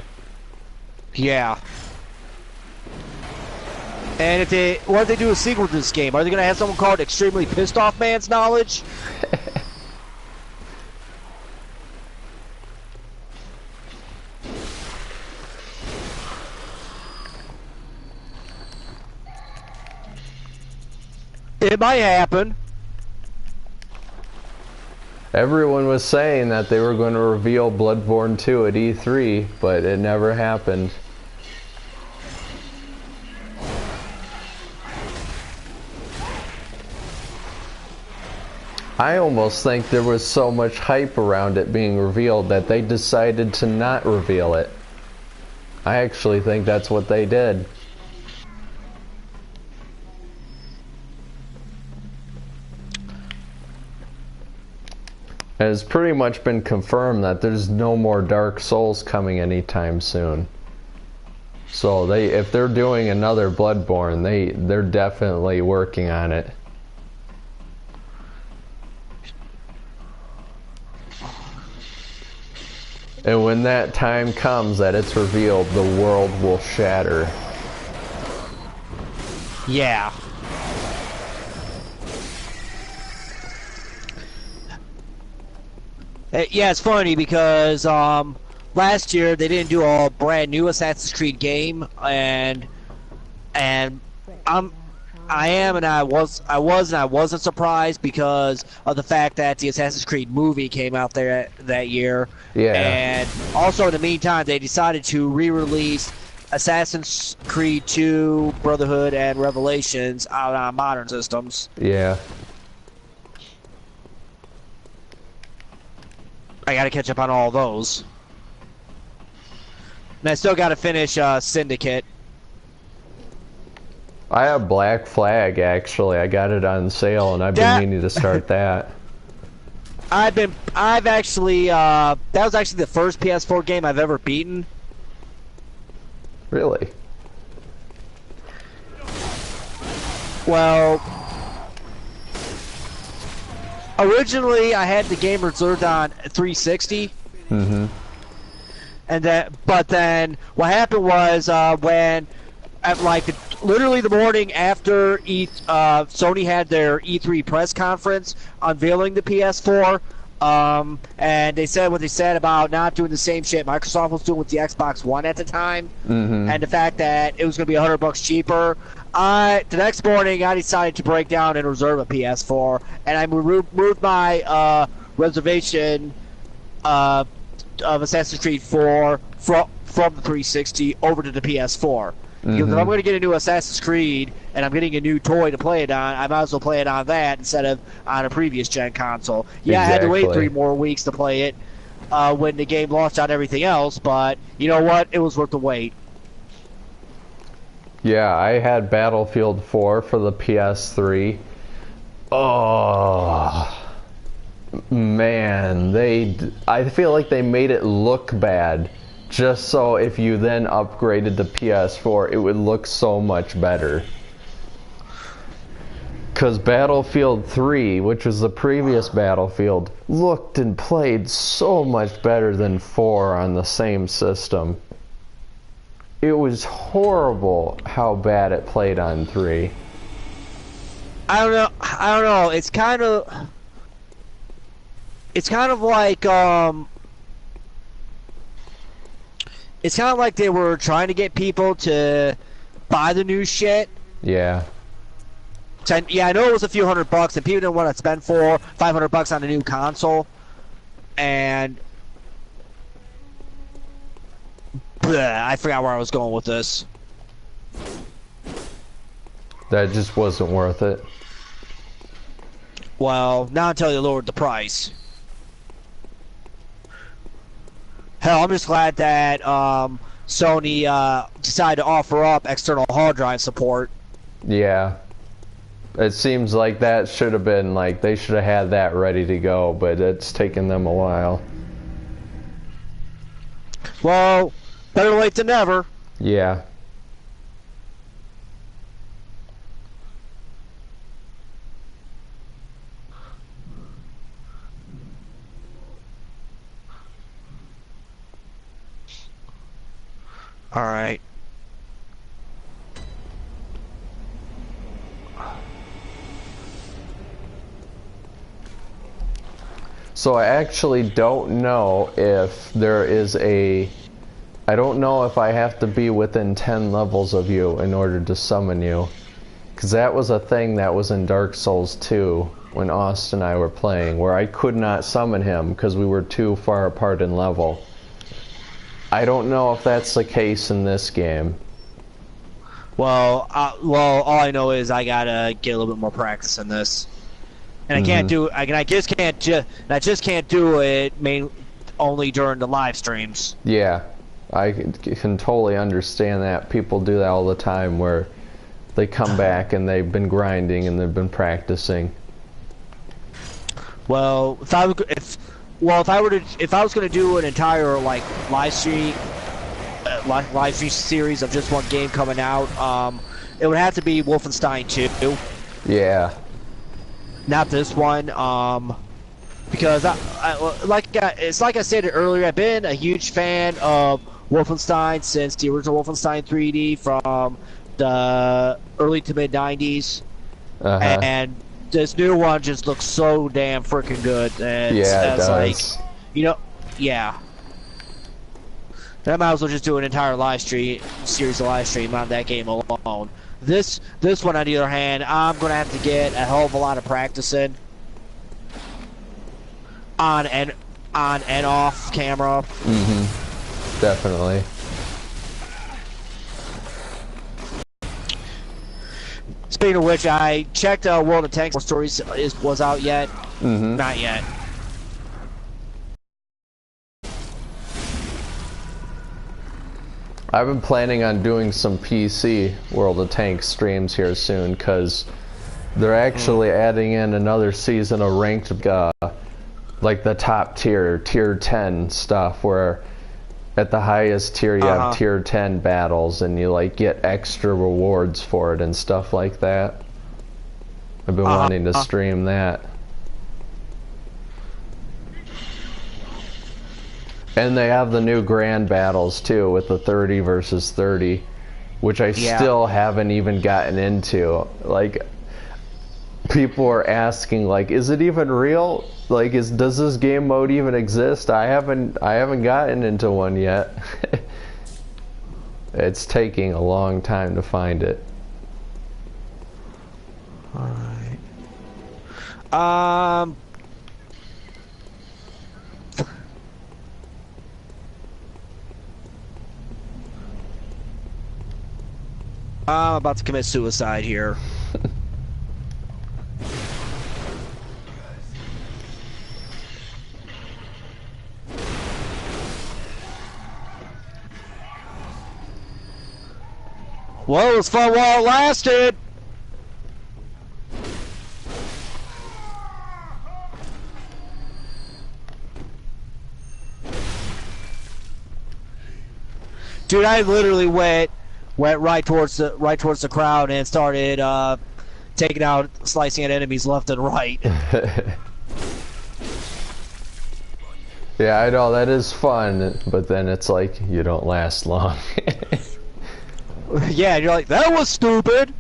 S2: Yeah. And if they, what if they do a sequel to this game? Are they gonna have someone called Extremely Pissed Off Man's Knowledge? It might happen.
S1: Everyone was saying that they were going to reveal Bloodborne 2 at E3, but it never happened. I almost think there was so much hype around it being revealed that they decided to not reveal it. I actually think that's what they did. And it's pretty much been confirmed that there's no more Dark Souls coming anytime soon. So if they're doing another Bloodborne, they're definitely working on it. And when that time comes that it's revealed, the world will shatter.
S2: Yeah. Yeah, it's funny because last year they didn't do a brand new Assassin's Creed game, and I wasn't surprised because of the fact that the Assassin's Creed movie came out there that year.
S1: Yeah.
S2: And also in the meantime, they decided to re-release Assassin's Creed 2, Brotherhood, and Revelations out on modern systems.
S1: Yeah.
S2: I gotta catch up on all those. And I still gotta finish Syndicate.
S1: I have Black Flag, actually. I got it on sale, and I've been meaning to start that.
S2: I've actually, that was actually the first PS4 game I've ever beaten.
S1: Really?
S2: Well, originally I had the game reserved on 360.
S1: Mm-hmm.
S2: And but then what happened was when, at like literally the morning after Sony had their E3 press conference unveiling the PS4, and they said what they said about not doing the same shit Microsoft was doing with the Xbox One at the time, and the fact that it was going to be $100 cheaper. The next morning, I decided to break down and reserve a PS4, and I moved my reservation of Assassin's Creed 4 from the 360 over to the PS4. Because if I'm going to get a new Assassin's Creed and I'm getting a new toy to play it on, I might as well play it on that instead of on a previous gen console. Yeah, I had to wait 3 more weeks to play it when the game launched on everything else, but you know what? It was worth the wait.
S1: Yeah, I had Battlefield 4 for the PS3. Oh, man, I feel like they made it look bad. Just so if you then upgraded to PS4, it would look so much better. Because Battlefield 3, which was the previous Battlefield, looked and played so much better than 4 on the same system. It was horrible how bad it played on 3.
S2: I don't know. It's kind of like it's kind of like they were trying to get people to buy the new shit.
S1: Yeah.
S2: Yeah, I know it was a few $100, and people didn't want to spend $500 on a new console. And I forgot where I was going with this.
S1: That just wasn't worth it.
S2: Well, not until they lowered the price. Hell, I'm just glad that Sony decided to offer up external hard drive support.
S1: Yeah. It seems like that should have been, like, they should have had that ready to go, but it's taken them a while.
S2: Well, better late than never.
S1: Yeah.
S2: All right.
S1: So I actually don't know if there is I don't know if I have to be within 10 levels of you in order to summon you. Because that was a thing that was in Dark Souls 2 when Austin and I were playing, where I could not summon him because we were too far apart in level. I don't know if that's the case in this game.
S2: Well, all I know is I gotta get a little bit more practice in this, and I can't do. I just can't do it only during the live streams.
S1: Yeah, I can totally understand that. People do that all the time, where they come back and they've been grinding and they've been practicing.
S2: Well, if I was going to do an entire live stream series of just one game coming out, it would have to be Wolfenstein 2.
S1: Yeah.
S2: Not this one, because it's like I said earlier, I've been a huge fan of Wolfenstein since the original Wolfenstein 3D from the early to mid 90s, and this new one just looks so damn freaking good. And
S1: yeah, it does.
S2: Like, yeah. And I might as well just do an entire series of live stream on that game alone. This one, on the other hand, I'm gonna have to get a hell of a lot of practicing on and off camera.
S1: Definitely.
S2: Speaking of which, I checked World of Tanks Stories was out yet. Not yet.
S1: I've been planning on doing some PC World of Tanks streams here soon, because they're actually adding in another season of ranked, like the top tier 10 stuff, where at the highest tier you have tier 10 battles and you get extra rewards for it and stuff like that. I've been wanting to stream that. And they have the new grand battles too, with the 30 versus 30 which I
S2: Yeah.
S1: still haven't even gotten into. Like, people are asking, like, is it even real? Like, does this game mode even exist? I haven't gotten into one yet. It's taking a long time to find it.
S2: Alright. I'm about to commit suicide here. Well, it was fun while it lasted. Dude, I literally went right towards the crowd and started taking out, slicing at enemies left and right.
S1: Yeah, I know, that is fun, but then it's like, you don't last long.
S2: Yeah, you're like, that was stupid.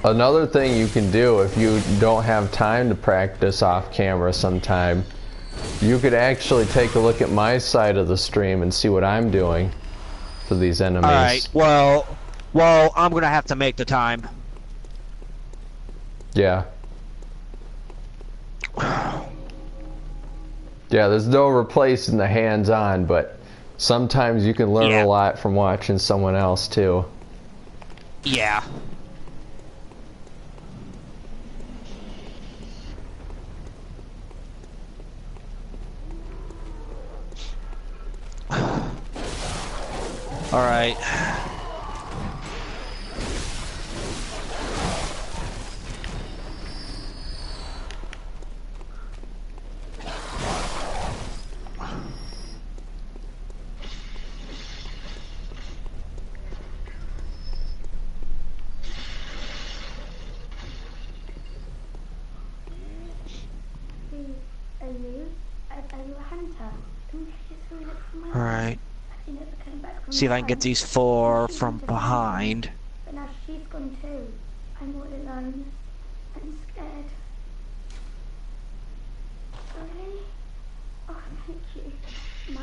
S1: Another thing you can do if you don't have time to practice off camera sometime, you could actually take a look at my side of the stream and see what I'm doing for these enemies.
S2: Alright, well, I'm gonna have to make the time.
S1: Yeah. Yeah, there's no replacing the hands-on, but sometimes you can learn a lot from watching someone else too.
S2: Yeah. All right.
S4: Are you a hunter? Can you just throw it from my
S2: All right.
S4: She never came back from
S2: See if I can get these four from behind.
S4: But now she's gone too. I'm all alone and scared. Really? Oh, thank you. My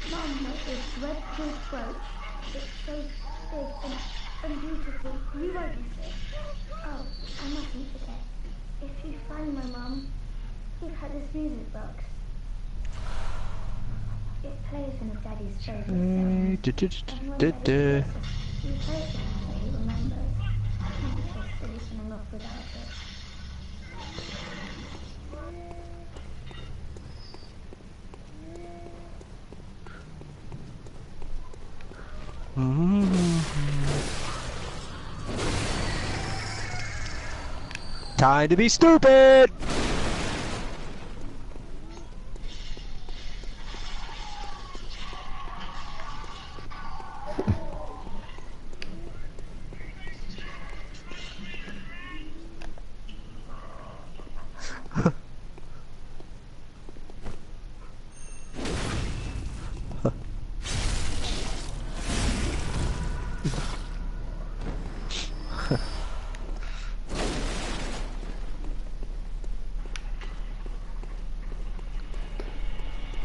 S4: mum made this red jeweled brooch. It's so big and beautiful. You won't miss it. Oh, I mustn't forget. If you find my mum, give her this music box. It plays one of Daddy's favourite songs. And when Daddy plays it, you play it so he remembers. Not just sleeping off without it.
S2: Time to be stupid!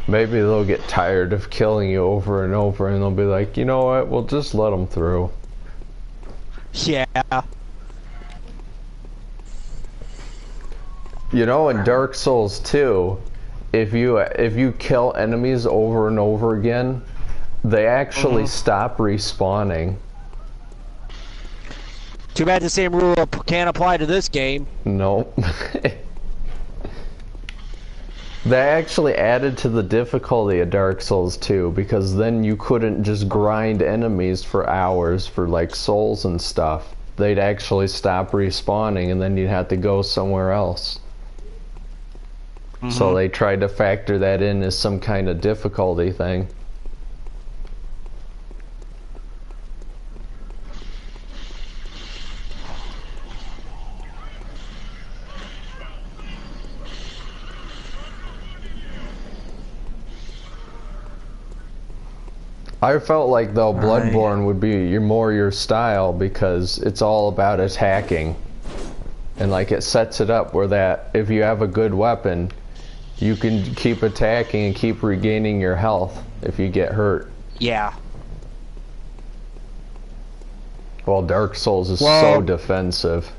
S1: Maybe they'll get tired of killing you over and over and they'll be like, you know what, we'll just let them through.
S2: Yeah.
S1: You know, in Dark Souls 2, if you kill enemies over and over again, they actually stop respawning.
S2: Too bad the same rule can't apply to this game.
S1: Nope. They actually added to the difficulty of Dark Souls 2 because then you couldn't just grind enemies for hours for like souls and stuff. They'd actually stop respawning and then you'd have to go somewhere else. So they tried to factor that in as some kind of difficulty thing. I felt like though Bloodborne would be more your style because it's all about attacking. And like it sets it up where that if you have a good weapon, you can keep attacking and keep regaining your health if you get hurt.
S2: Yeah.
S1: Well, Dark Souls is so defensive.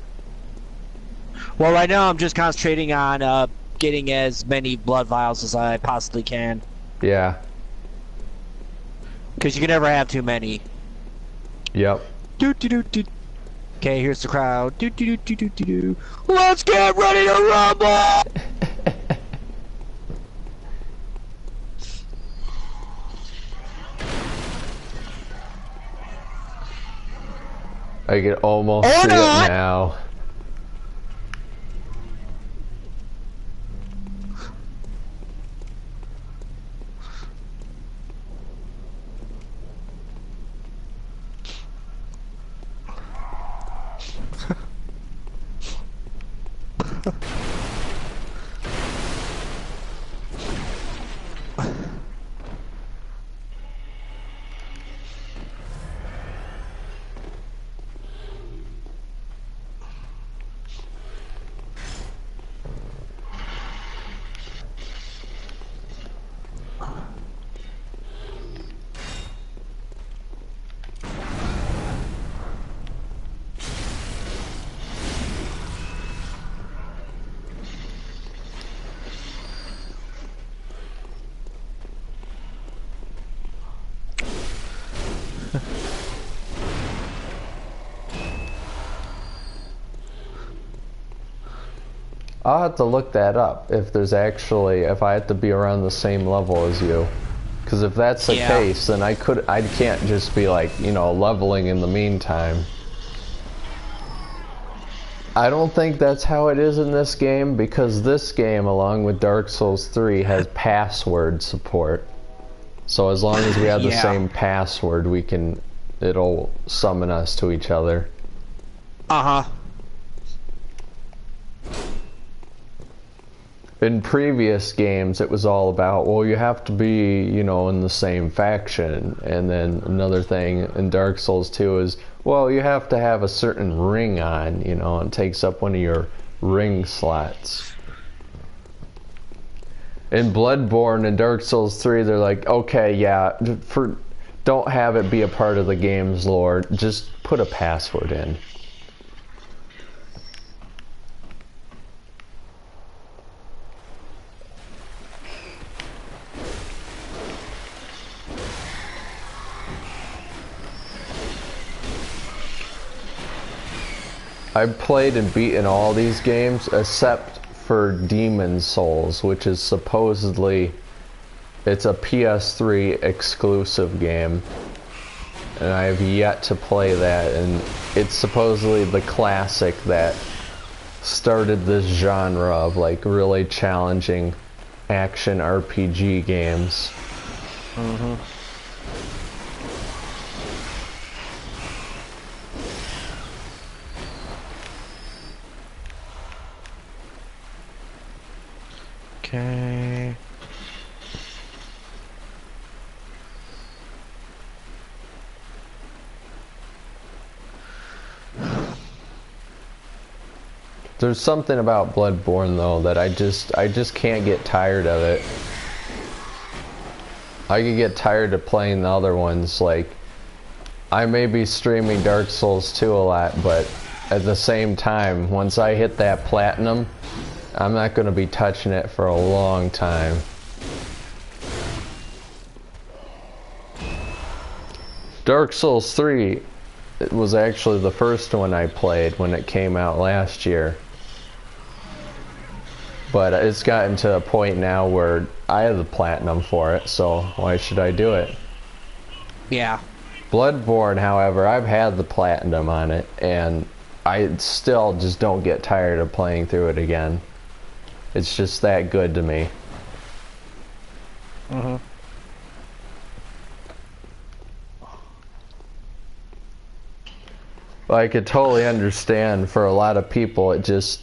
S2: Well, right now I'm just concentrating on getting as many blood vials as I possibly can.
S1: Yeah.
S2: Because you can never have too many.
S1: Yep.
S2: Okay, here's the crowd. Let's get ready to rumble!
S1: I can almost see it now. I'll have to look that up if there's actually, if I have to be around the same level as you. Because if that's the case, then I can't just be like, you know, leveling in the meantime. I don't think that's how it is in this game, because this game, along with Dark Souls 3, has password support. So as long as we have the same password, it'll summon us to each other.
S2: Uh-huh.
S1: In previous games, it was all about, well, you have to be, you know, in the same faction. And then another thing in Dark Souls 2 is, well, you have to have a certain ring on, you know, it takes up one of your ring slots. In Bloodborne and Dark Souls 3, they're like, okay, yeah, don't have it be a part of the game's lore, just put a password in. I've played and beaten all these games except for Demon's Souls, which is supposedly, it's a PS3 exclusive game, and I have yet to play that, and it's supposedly the classic that started this genre of like really challenging action RPG games.
S2: Mm-hmm. Okay.
S1: There's something about Bloodborne though that I just can't get tired of it. I could get tired of playing the other ones. Like, I may be streaming Dark Souls 2 a lot, but at the same time, once I hit that platinum, I'm not going to be touching it for a long time. Dark Souls 3, it was actually the first one I played when it came out last year. But it's gotten to a point now where I have the platinum for it, so why should I do it?
S2: Yeah.
S1: Bloodborne, however, I've had the platinum on it, and I still just don't get tired of playing through it again. It's just that good to me.
S2: Mm-hmm.
S1: I could totally understand for a lot of people it just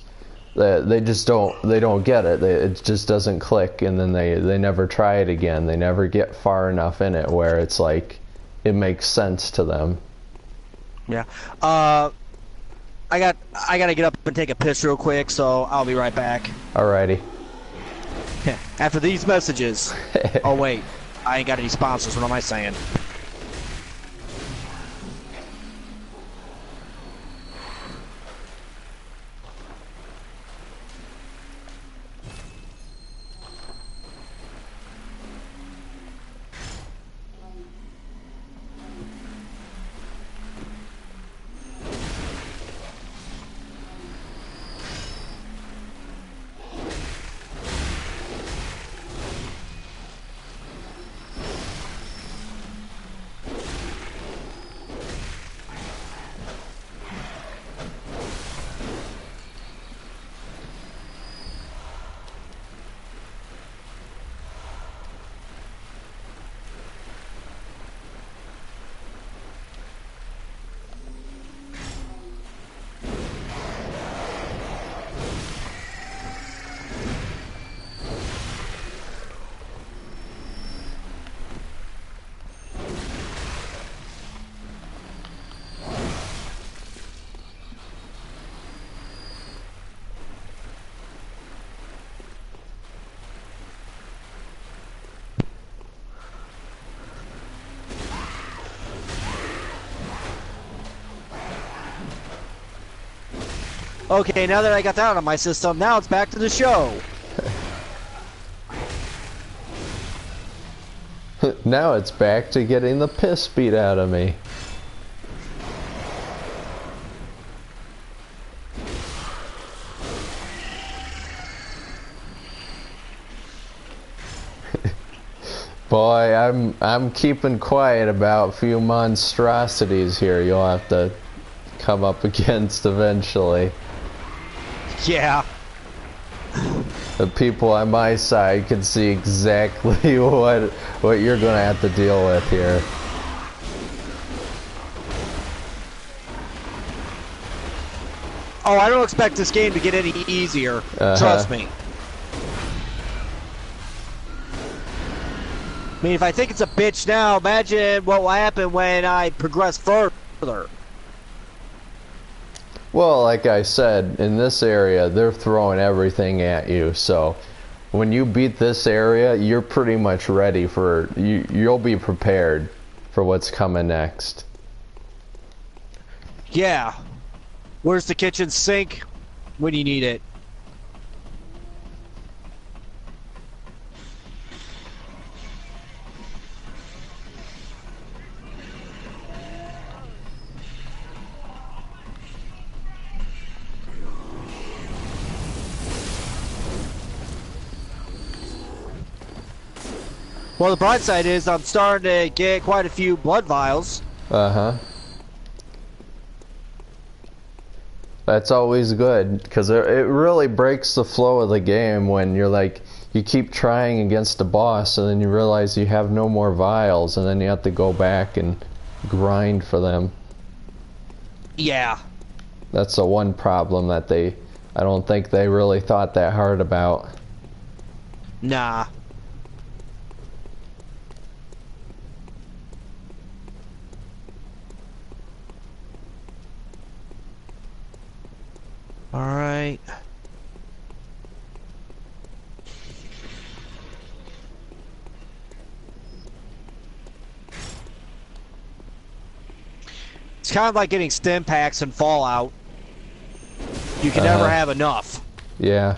S1: they don't get it. It just doesn't click, and then they never try it again. They never get far enough in it where it's like it makes sense to them.
S2: Yeah. I gotta get up and take a piss real quick, so I'll be right back.
S1: Alrighty.
S2: After these messages. Oh wait, I ain't got any sponsors. What am I saying? Okay, now that I got that out of my system, now it's back to the show.
S1: Now it's back to getting the piss beat out of me. Boy, I'm keeping quiet about a few monstrosities here you'll have to come up against eventually.
S2: Yeah.
S1: The people on my side can see exactly what you're gonna have to deal with here.
S2: Oh, I don't expect this game to get any easier. Trust me. I mean, if I think it's a bitch now, imagine what will happen when I progress further.
S1: Well, like I said, in this area, they're throwing everything at you, so when you beat this area, you're pretty much ready for, you'll be prepared for what's coming next.
S2: Yeah. Where's the kitchen sink when you need it? Well, the bright side is I'm starting to get quite a few blood vials.
S1: Uh-huh. That's always good, because it really breaks the flow of the game when you're like, you keep trying against a boss and then you realize you have no more vials and then you have to go back and grind for them.
S2: Yeah.
S1: That's the one problem that I don't think they really thought that hard about.
S2: Nah. Alright. It's kind of like getting stim packs in Fallout. You can never have enough.
S1: Yeah.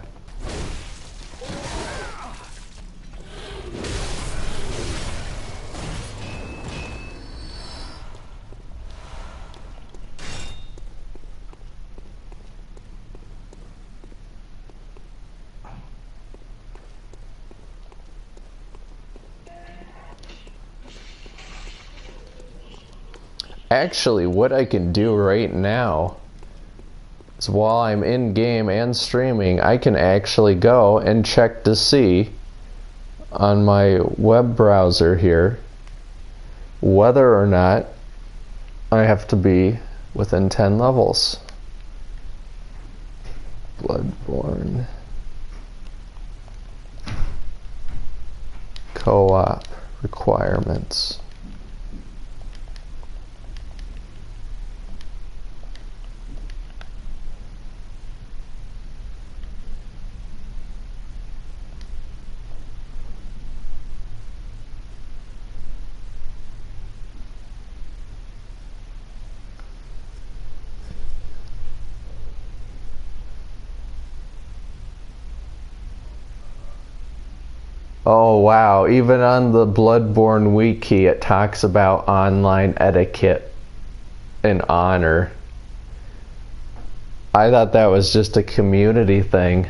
S1: Actually, what I can do right now is while I'm in game and streaming, I can actually go and check to see on my web browser here whether or not I have to be within 10 levels. Bloodborne co-op requirements. Oh wow, even on the Bloodborne wiki it talks about online etiquette and honor. I thought that was just a community thing.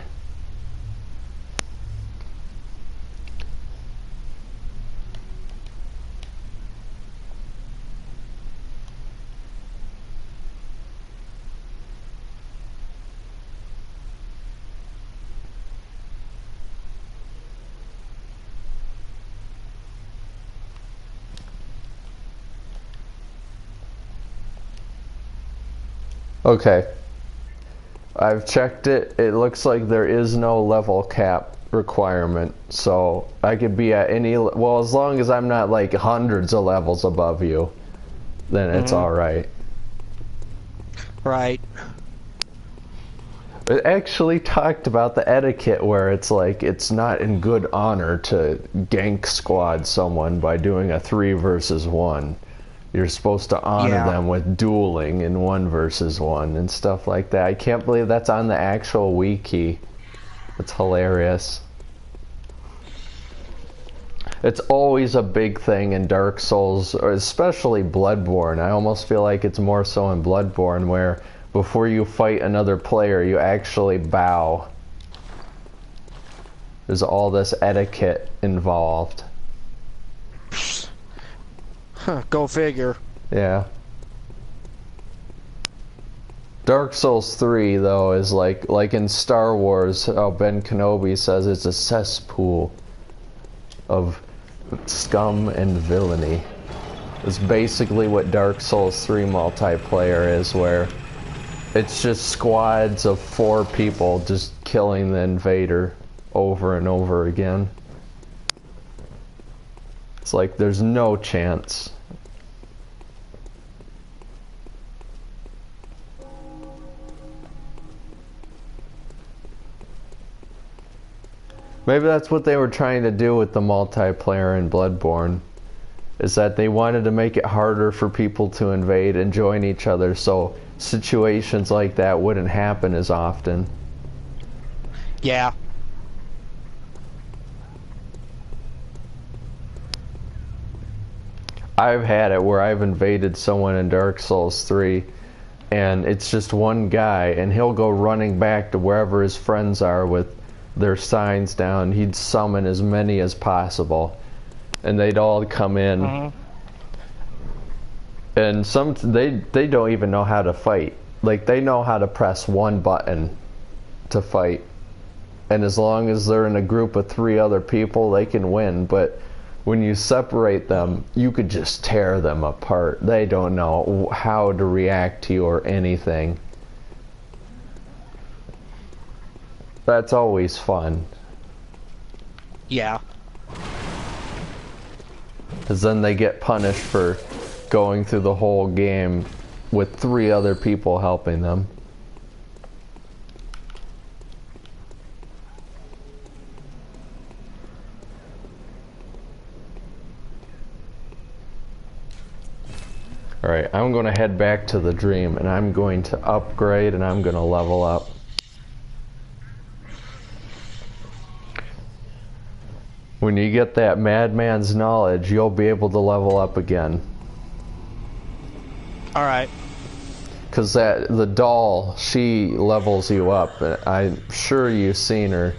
S1: Okay. I've checked it. It looks like there is no level cap requirement. So I could be at any, well, as long as I'm not like hundreds of levels above you, then it's alright.
S2: Right.
S1: It actually talked about the etiquette where it's like it's not in good honor to gank squad someone by doing a 3 versus 1. You're supposed to honor them with dueling in 1 versus 1 and stuff like that. I can't believe that's on the actual wiki. It's hilarious. It's always a big thing in Dark Souls, or especially Bloodborne. I almost feel like it's more so in Bloodborne, where before you fight another player, you actually bow. There's all this etiquette involved.
S2: Huh, go figure.
S1: Yeah. Dark Souls 3 though is like in Star Wars, how Ben Kenobi says it's a cesspool of scum and villainy. It's basically what Dark Souls 3 multiplayer is, where it's just squads of 4 people just killing the invader over and over again. It's like there's no chance. Maybe that's what they were trying to do with the multiplayer in Bloodborne, is that they wanted to make it harder for people to invade and join each other so situations like that wouldn't happen as often.
S2: Yeah.
S1: I've had it where I've invaded someone in Dark Souls 3 and it's just one guy and he'll go running back to wherever his friends are with their signs down. He'd summon as many as possible and they'd all come in. And they don't even know how to fight. Like, they know how to press one button to fight, and as long as they're in a group of 3 other people, they can win. But when you separate them, you could just tear them apart. They don't know how to react to you or anything. That's always fun.
S2: Yeah.
S1: Because then they get punished for going through the whole game with 3 other people helping them. Alright, I'm going to head back to the dream and I'm going to upgrade and I'm going to level up. When you get that madman's knowledge, you'll be able to level up again.
S2: Alright.
S1: Because the doll, she levels you up. I'm sure you've seen her.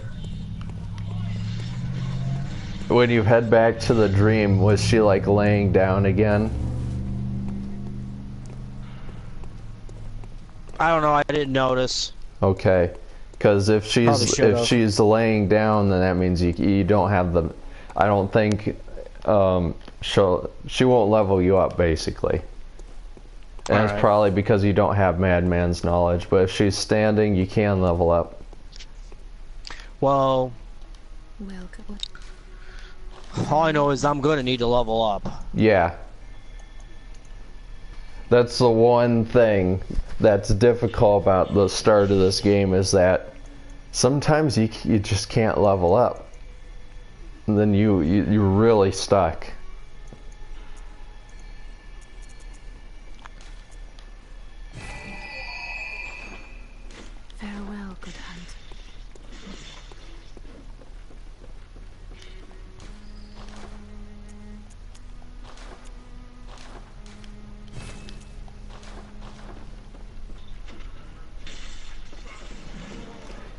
S1: When you head back to the dream, was she like laying down again?
S2: I don't know. I didn't notice.
S1: Okay, because if
S2: Probably should've.
S1: she's laying down, then that means you don't have the. I don't think she won't level you up basically. And that's
S2: Alright.
S1: probably because you don't have Madman's knowledge. But if she's standing, you can level up.
S2: Well,
S3: Welcome.
S2: all I know is I'm gonna need to level up.
S1: Yeah. That's the one thing that's difficult about the start of this game is that sometimes you just can't level up. And then you're really stuck.
S3: Farewell, good hunt.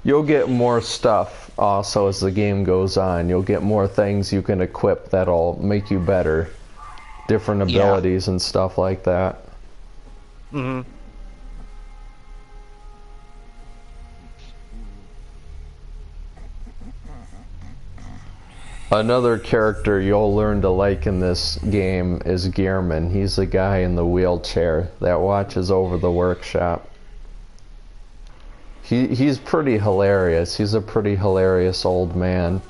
S1: You'll get more stuff also as the game goes on. You'll get more things you can equip that'll make you better. Different abilities and stuff like that.
S2: Mm-hmm.
S1: Another character you'll learn to like in this game is Gearman. He's the guy in the wheelchair that watches over the workshop. He's pretty hilarious. He's a pretty hilarious old man.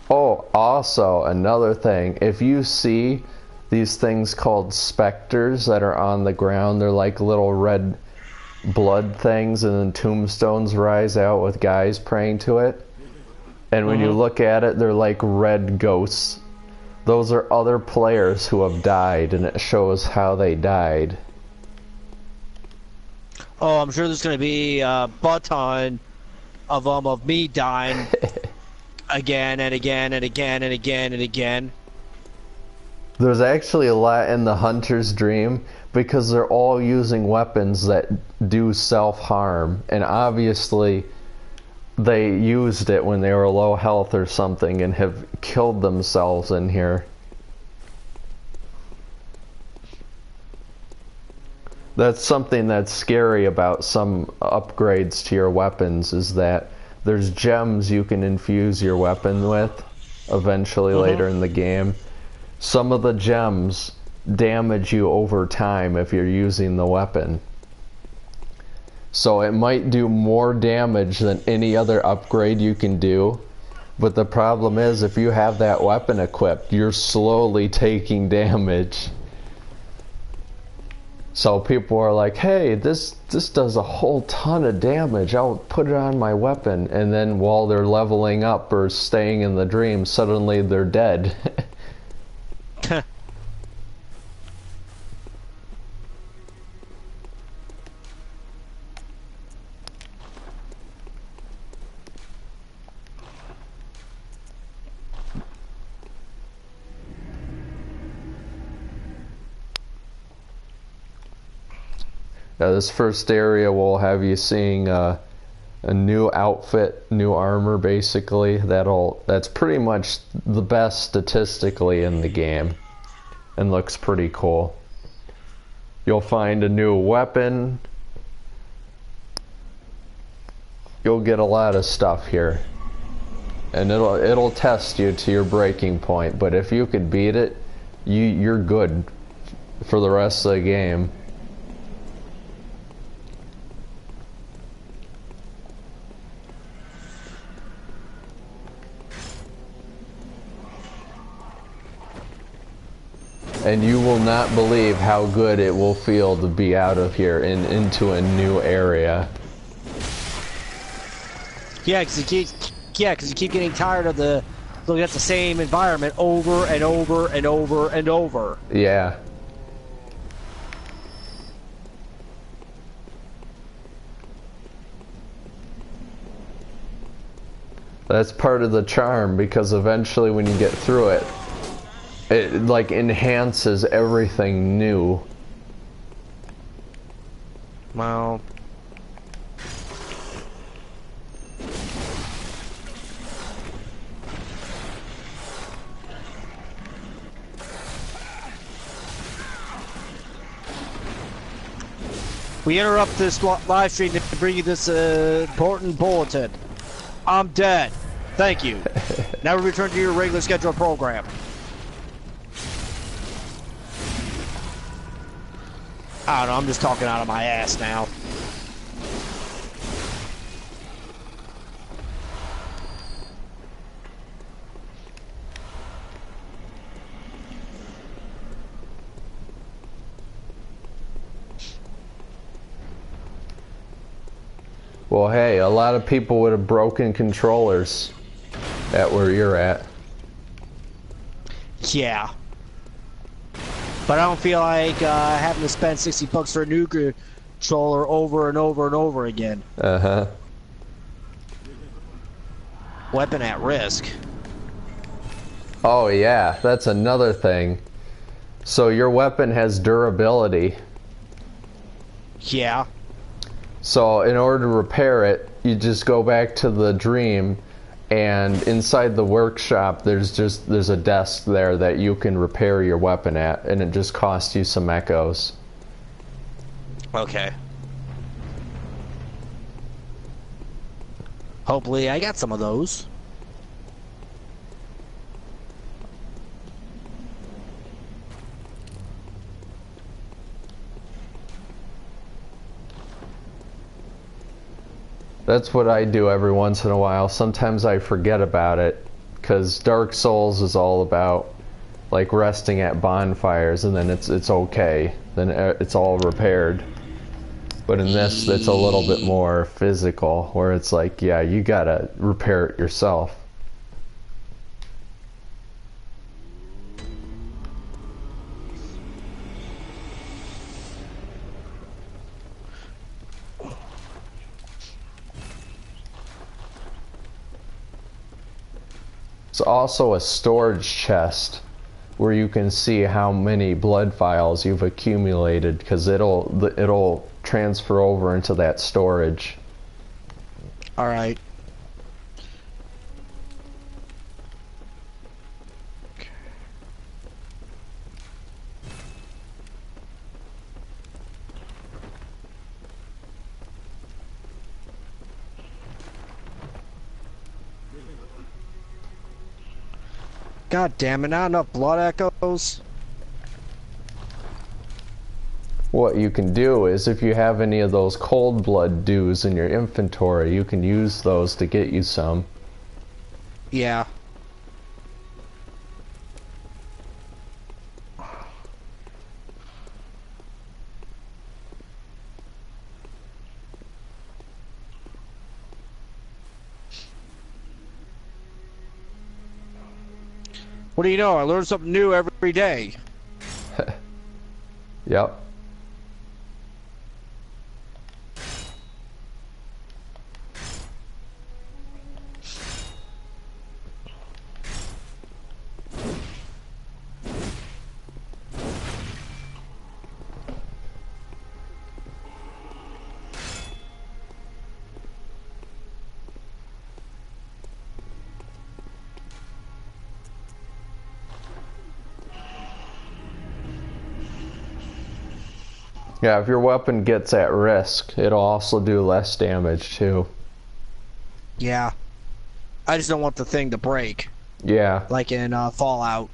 S1: Oh, also another thing, if you see these things called specters that are on the ground, they're like little red blood things, and then tombstones rise out with guys praying to it. And when you look at it, they're like red ghosts. Those are other players who have died, and it shows how they died.
S2: Oh, I'm sure there's gonna be a butt ton of me dying again and again and again and again and again.
S1: There's actually a lot in the Hunter's Dream because they're all using weapons that do self-harm, and obviously they used it when they were low health or something and have killed themselves in here. That's something that's scary about some upgrades to your weapons, is that there's gems you can infuse your weapon with eventually later in the game. Some of the gems damage you over time if you're using the weapon. So it might do more damage than any other upgrade you can do. But the problem is, if you have that weapon equipped, you're slowly taking damage. So people are like, hey, this does a whole ton of damage, I'll put it on my weapon. And then while they're leveling up or staying in the dream, suddenly they're dead. This first area will have you seeing a new outfit, new armor basically. That's pretty much the best statistically in the game and looks pretty cool. You'll find a new weapon. You'll get a lot of stuff here. And it'll test you to your breaking point, but if you can beat it, you're good for the rest of the game. And you will not believe how good it will feel to be out of here and into a new area.
S2: Yeah, because you keep getting tired of looking at the same environment over and over and over and over.
S1: Yeah. That's part of the charm, because eventually when you get through it, it like enhances everything new.
S2: Well, we interrupt this live stream to bring you this important bulletin. I'm dead. Thank you. Now return to your regular scheduled program. I don't know, I'm just talking out of my ass now.
S1: Well, hey, a lot of people would have broken controllers at where you're at.
S2: Yeah. But I don't feel like having to spend $60 for a new controller over and over and over again.
S1: Uh-huh.
S2: Weapon at risk.
S1: Oh yeah, that's another thing. So your weapon has durability.
S2: Yeah.
S1: So in order to repair it, you just go back to the dream, and inside the workshop there's a desk there that you can repair your weapon at, and it just costs you some echoes.
S2: Okay. Hopefully I got some of those.
S1: That's what I do every once in a while. Sometimes I forget about it, because Dark Souls is all about like resting at bonfires, and then it's okay. Then it's all repaired. But in this, it's a little bit more physical, where it's like, yeah, you gotta repair it yourself. It's also a storage chest where you can see how many blood files you've accumulated, because it'll transfer over into that storage.
S2: All right. God damn it, not enough blood echoes.
S1: What you can do is, if you have any of those cold blood dews in your inventory, you can use those to get you some.
S2: Yeah. What do you know? I learn something new every day.
S1: Yep. Yeah, if your weapon gets at risk, it'll also do less damage too.
S2: Yeah. I just don't want the thing to break.
S1: Yeah.
S2: Like in Fallout.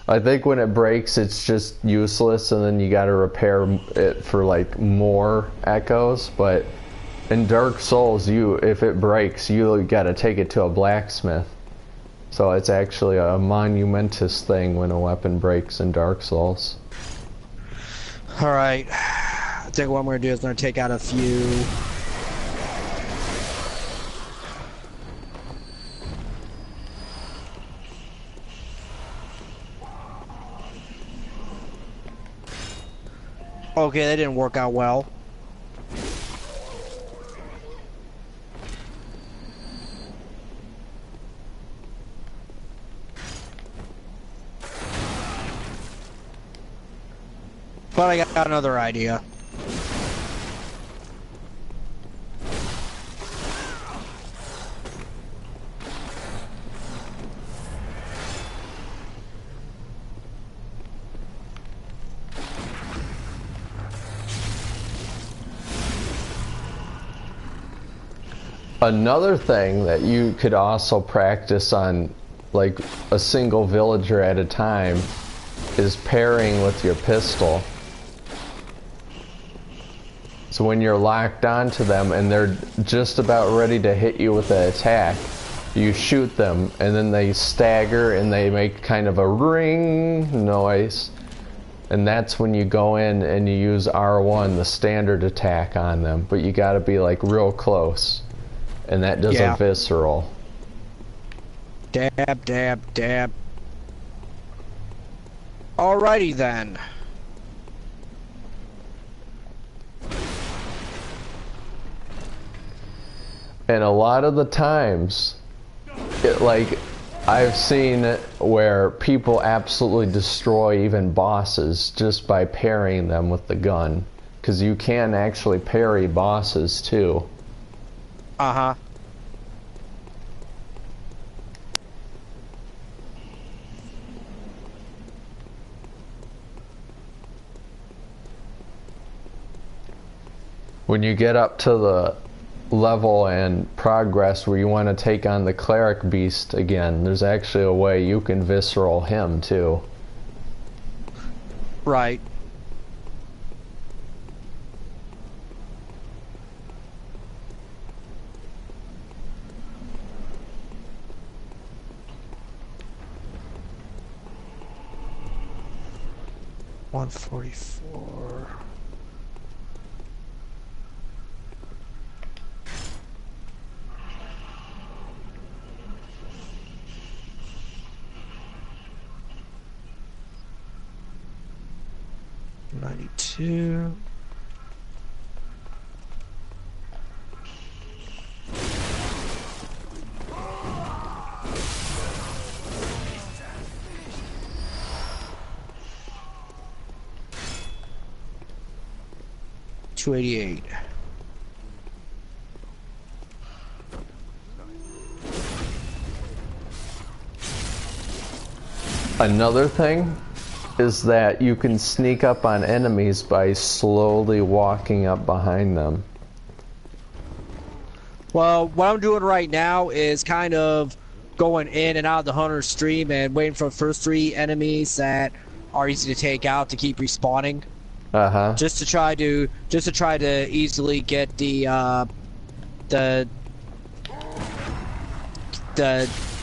S1: I think when it breaks, it's just useless, and then you gotta repair it for like more echoes. But in Dark Souls, if it breaks, you gotta take it to a blacksmith. So it's actually a monumentous thing when a weapon breaks in Dark Souls.
S2: Alright. I think what I'm gonna do is I'm gonna take out a few. Okay, that didn't work out well. But I got another idea.
S1: Another thing that you could also practice on, like a single villager at a time, is pairing with your pistol. So when you're locked onto them and they're just about ready to hit you with an attack, you shoot them and then they stagger and they make kind of a ring noise. And that's when you go in and you use R1, the standard attack on them. But you gotta be like real close. And that does a visceral.
S2: Dab, dab, dab. Alrighty then.
S1: And a lot of the times, like, I've seen it where people absolutely destroy even bosses just by parrying them with the gun. Because you can actually parry bosses too.
S2: Uh-huh.
S1: When you get up to the level and progress where you want to take on the cleric beast again, there's actually a way you can visceral him too.
S2: Right. $144. $92. $288.
S1: Another thing is that you can sneak up on enemies by slowly walking up behind them.
S2: Well, what I'm doing right now is kind of going in and out of the hunter's stream and waiting for the first 3 enemies that are easy to take out to keep respawning.
S1: Uh-huh.
S2: Just to try to easily get the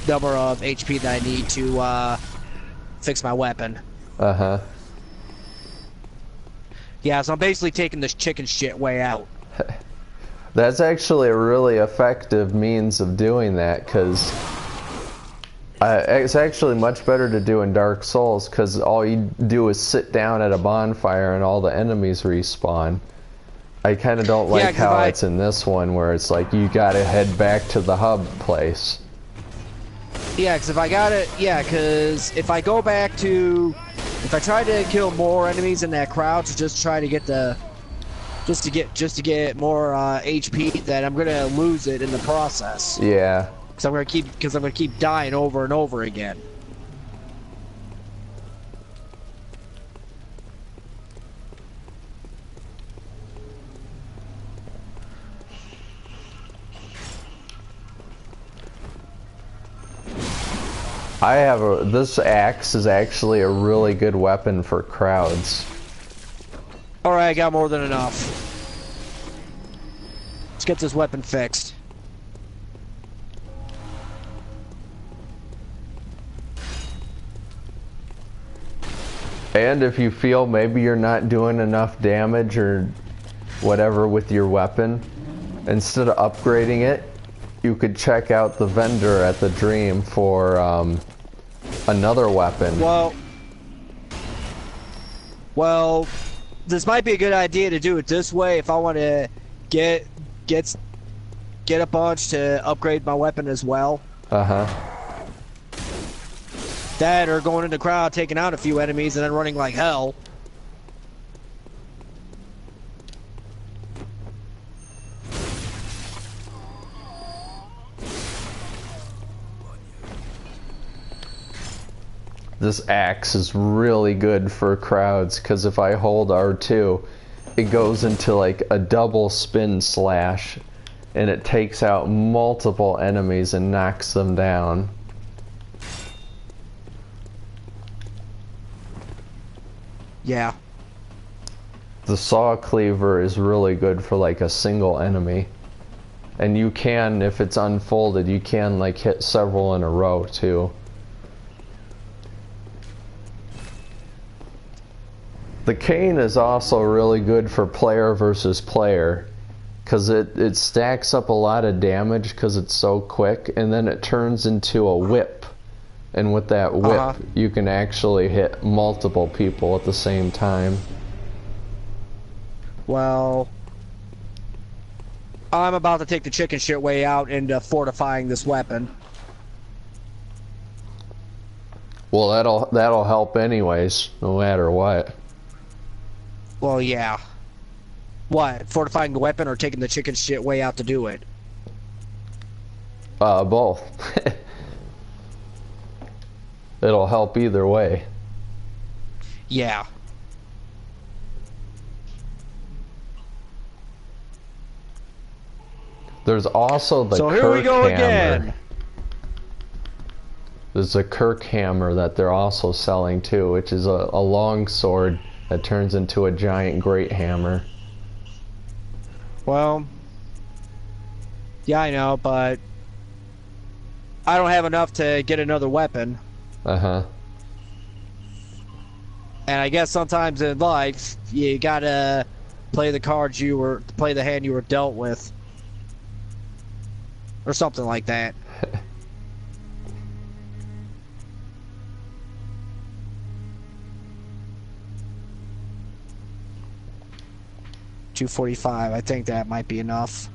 S2: number of HP that I need to fix my weapon.
S1: Uh-huh.
S2: Yeah, so I'm basically taking this chicken shit way out.
S1: That's actually a really effective means of doing that, because it's actually much better to do in Dark Souls, because all you do is sit down at a bonfire and all the enemies respawn. I kind of don't like how it's in this one, where it's like you gotta head back to the hub place.
S2: Yeah, because if I go back to... If I try to kill more enemies in that crowd to just try to get the... Just to get more HP, then I'm gonna lose it in the process.
S1: Yeah.
S2: Because I'm gonna keep dying over and over again.
S1: This axe is actually a really good weapon for crowds.
S2: Alright, I got more than enough. Let's get this weapon fixed.
S1: And if you feel maybe you're not doing enough damage or whatever with your weapon, instead of upgrading it, you could check out the vendor at the Dream for another weapon.
S2: Well, this might be a good idea to do it this way if I want to get a bunch to upgrade my weapon as well.
S1: Uh-huh.
S2: That or going in the crowd, taking out a few enemies, and then running like hell.
S1: this axe is really good for crowds, because if I hold R2, it goes into like a double spin slash, and it takes out multiple enemies and knocks them down.
S2: Yeah.
S1: The saw cleaver is really good for like a single enemy. And you can, if it's unfolded, you can like hit several in a row too. The cane is also really good for player versus player, because it stacks up a lot of damage because it's so quick, and then it turns into a whip. And with that whip, you can actually hit multiple people at the same time.
S2: Well, I'm about to take the chicken shit way out into fortifying this weapon.
S1: Well, that'll help anyways, no matter what.
S2: Well, yeah. What? Fortifying the weapon or taking the chicken shit way out to do it?
S1: Both. It'll help either way.
S2: Yeah.
S1: There's also the
S2: So here we go again.
S1: There's a Kirk hammer that they're also selling too, which is a long sword that turns into a giant great hammer.
S2: Well, yeah, I know, but I don't have enough to get another weapon.
S1: Uh-huh.
S2: And I guess sometimes in life, you gotta play the hand you were dealt with. Or something like that. $245. I think that might be enough.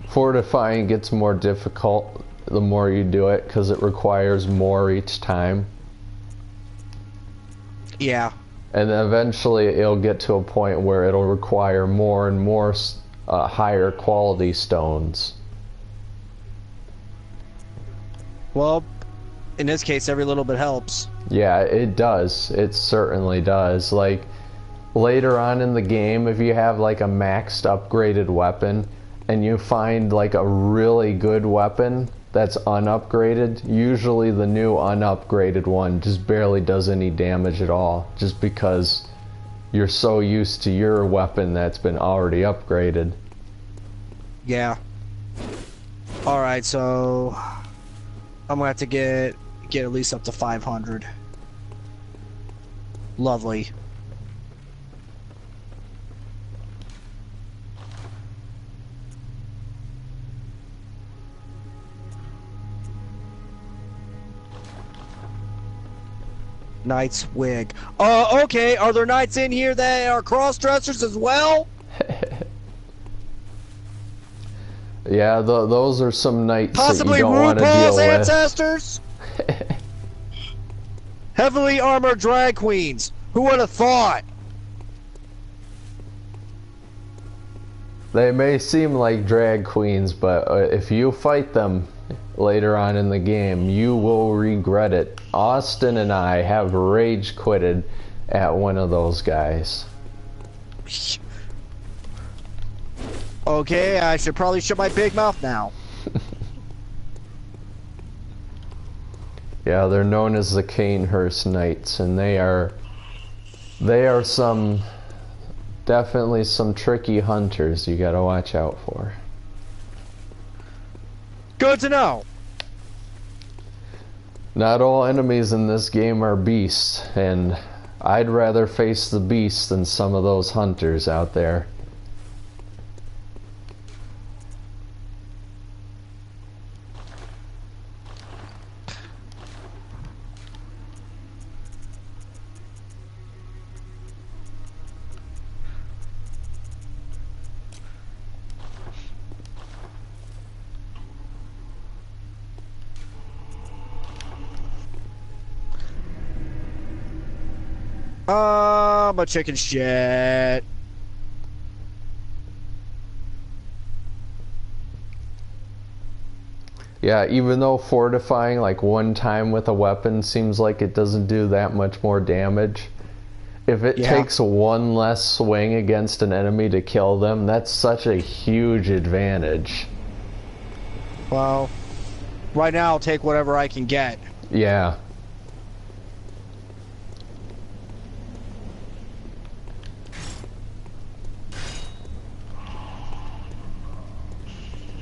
S1: Fortifying gets more difficult the more you do it, because it requires more each time.
S2: Yeah.
S1: And then eventually it'll get to a point where it'll require more and more higher quality stones.
S2: Well, in this case, every little bit helps.
S1: Yeah, it does. It certainly does. Like, later on in the game, if you have like a maxed upgraded weapon, and you find like a really good weapon that's unupgraded, usually the new unupgraded one just barely does any damage at all, just because you're so used to your weapon that's been already upgraded.
S2: Yeah. Alright, so I'm gonna have to get at least up to 500. Lovely. Knight's wig. Okay, are there knights in here that are cross-dressers as well?
S1: Yeah, those are some knights
S2: Possibly
S1: that you don't want to deal
S2: RuPaul's
S1: with.
S2: ancestors? Heavily armored drag queens. Who would have thought?
S1: They may seem like drag queens, but if you fight them later on in the game, you will regret it. Austin and I have rage quitted at one of those guys.
S2: Okay, I should probably shut my big mouth now.
S1: Yeah, they're known as the Canehurst Knights, and they are definitely some tricky hunters you gotta watch out for.
S2: Good to know.
S1: Not all enemies in this game are beasts, and I'd rather face the beasts than some of those hunters out there.
S2: My chicken shit.
S1: Yeah, even though fortifying like one time with a weapon seems like it doesn't do that much more damage, if it takes one less swing against an enemy to kill them, that's such a huge advantage.
S2: Well, right now I'll take whatever I can get.
S1: Yeah.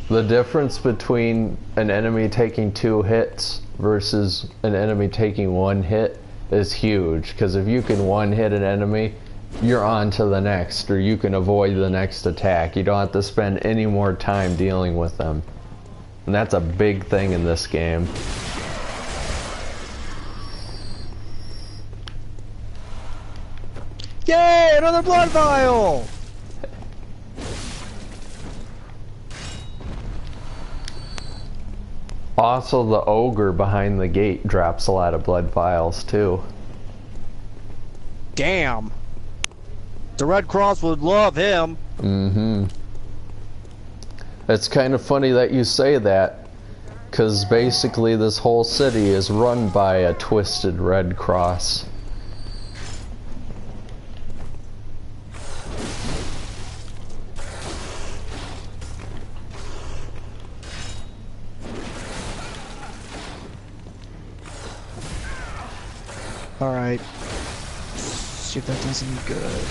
S1: The difference between an enemy taking 2 hits versus an enemy taking 1 hit is huge, because if you can 1-hit an enemy, you're on to the next, or you can avoid the next attack. You don't have to spend any more time dealing with them. And that's a big thing in this game.
S2: Yay! Another blood vial!
S1: Also, the ogre behind the gate drops a lot of blood vials too.
S2: Damn. The Red Cross would love him.
S1: Mm-hmm. It's kind of funny that you say that, because basically this whole city is run by a twisted Red Cross.
S2: Alright. See if that does any good.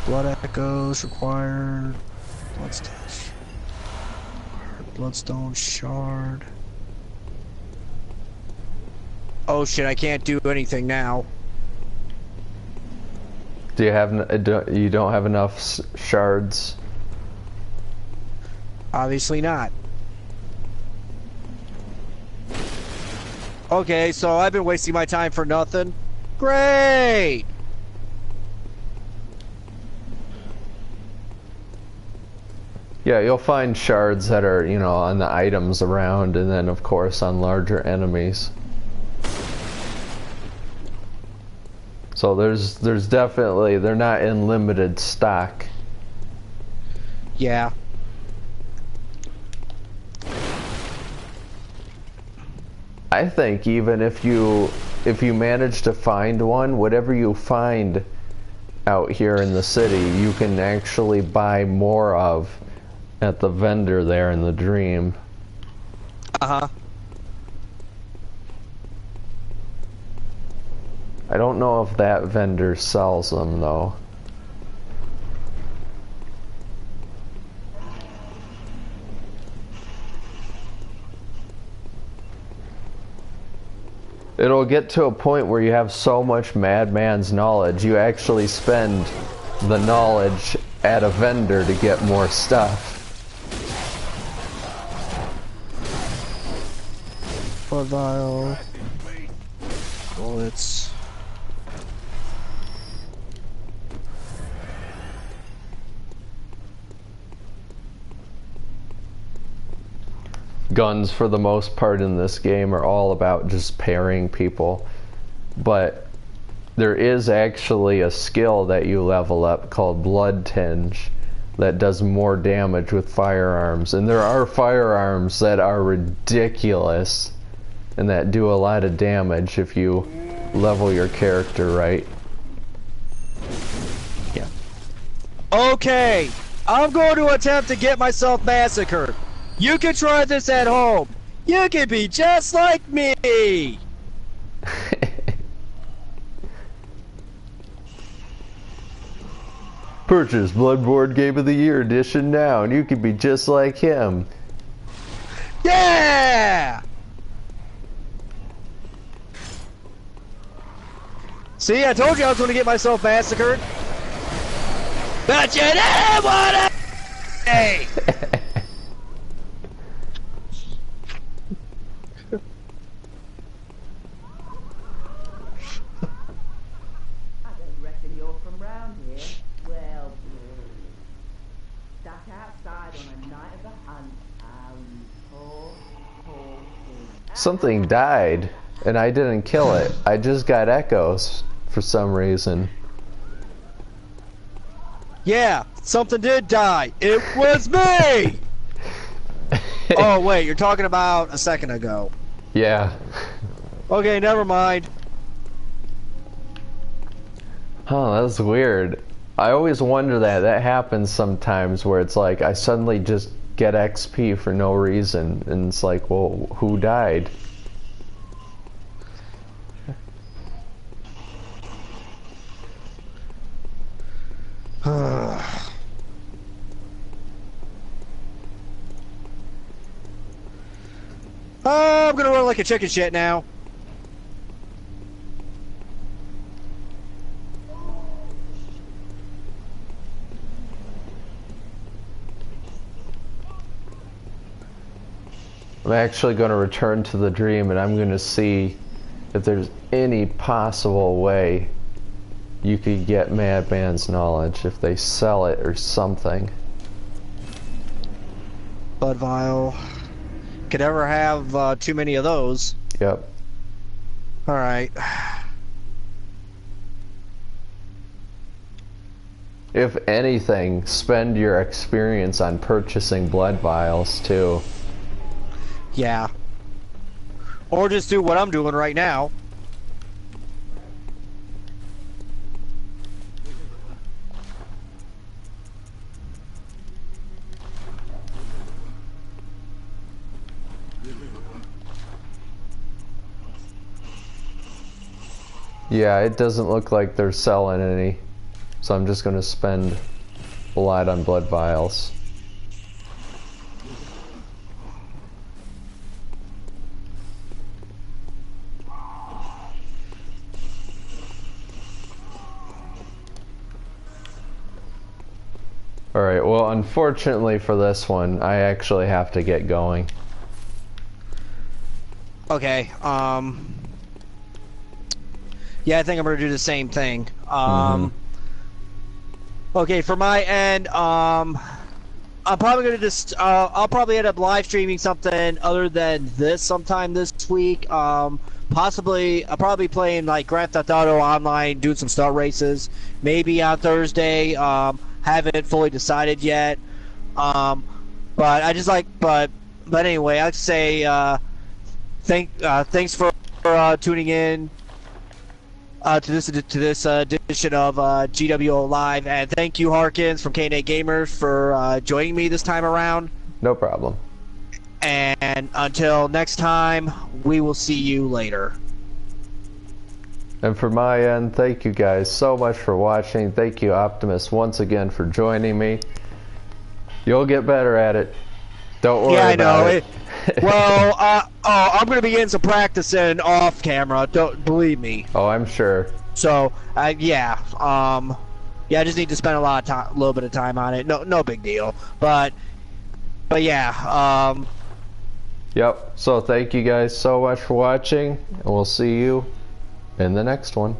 S2: Blood echoes required. Bloodstone shard. Oh shit, I can't do anything now.
S1: Do you have you don't have enough shards?
S2: Obviously not. Okay, so I've been wasting my time for nothing. Great!
S1: Yeah, you'll find shards that are, you know, on the items around, and then of course on larger enemies. So there's definitely, they're not in limited stock.
S2: Yeah.
S1: I think even if you manage to find one, whatever you find out here in the city, you can actually buy more of at the vendor there in the dream.
S2: Uh-huh.
S1: I don't know if that vendor sells them though. It'll get to a point where you have so much madman's knowledge, you actually spend the knowledge at a vendor to get more stuff.
S2: Blood vial. Bullets.
S1: Guns, for the most part in this game, are all about just parrying people. But there is actually a skill that you level up called Blood Tinge that does more damage with firearms. And there are firearms that are ridiculous and that do a lot of damage if you level your character right.
S2: Yeah. Okay, I'm going to attempt to get myself massacred. You can try this at home. You can be just like me.
S1: Purchase Bloodborne Game of the Year edition now and you can be just like him.
S2: Yeah! See, I told you I was going to get myself massacred. But you didn't want to. Hey!
S1: Something died. And I didn't kill it. I just got echoes for some reason.
S2: Yeah, something did die. It was me! Oh, wait, you're talking about a second ago.
S1: Yeah.
S2: Okay, never mind.
S1: Huh, that's weird. I always wonder that. That happens sometimes where it's like I suddenly just get XP for no reason. And it's like, well, who died?
S2: I'm gonna run like a chicken shit now.
S1: I'm actually going to return to the dream and I'm going to see if there's any possible way you could get Madman's knowledge, if they sell it or something.
S2: Blood vial. Could ever have too many of those.
S1: Yep.
S2: Alright.
S1: If anything, spend your experience on purchasing blood vials too.
S2: Yeah. Or just do what I'm doing right now.
S1: Yeah, it doesn't look like they're selling any, so I'm just going to spend a lot on blood vials. Alright, well, unfortunately for this one, I actually have to get going.
S2: Okay, yeah, I think I'm gonna do the same thing. Okay, for my end, I'm probably gonna just, I'll probably end up live streaming something other than this sometime this week. Possibly, I'll probably be playing like Grand Theft Auto Online, doing some start races. Maybe on Thursday. Haven't fully decided yet. But I just like, but anyway, I'd say, thanks for tuning in. To this edition of GWO Live, and thank you, Harkins from K&A Gamers, for joining me this time around.
S1: No problem.
S2: And until next time, we will see you later.
S1: And for my end, thank you guys so much for watching. Thank you, Optimus, once again for joining me. You'll get better at it. Don't worry about it.
S2: Well, I'm going to be getting some practicing off camera. Don't believe me.
S1: Oh, I'm sure.
S2: So, yeah, yeah, I just need to spend a little bit of time on it. No big deal. But yeah,
S1: Yep. So thank you guys so much for watching, and we'll see you in the next one.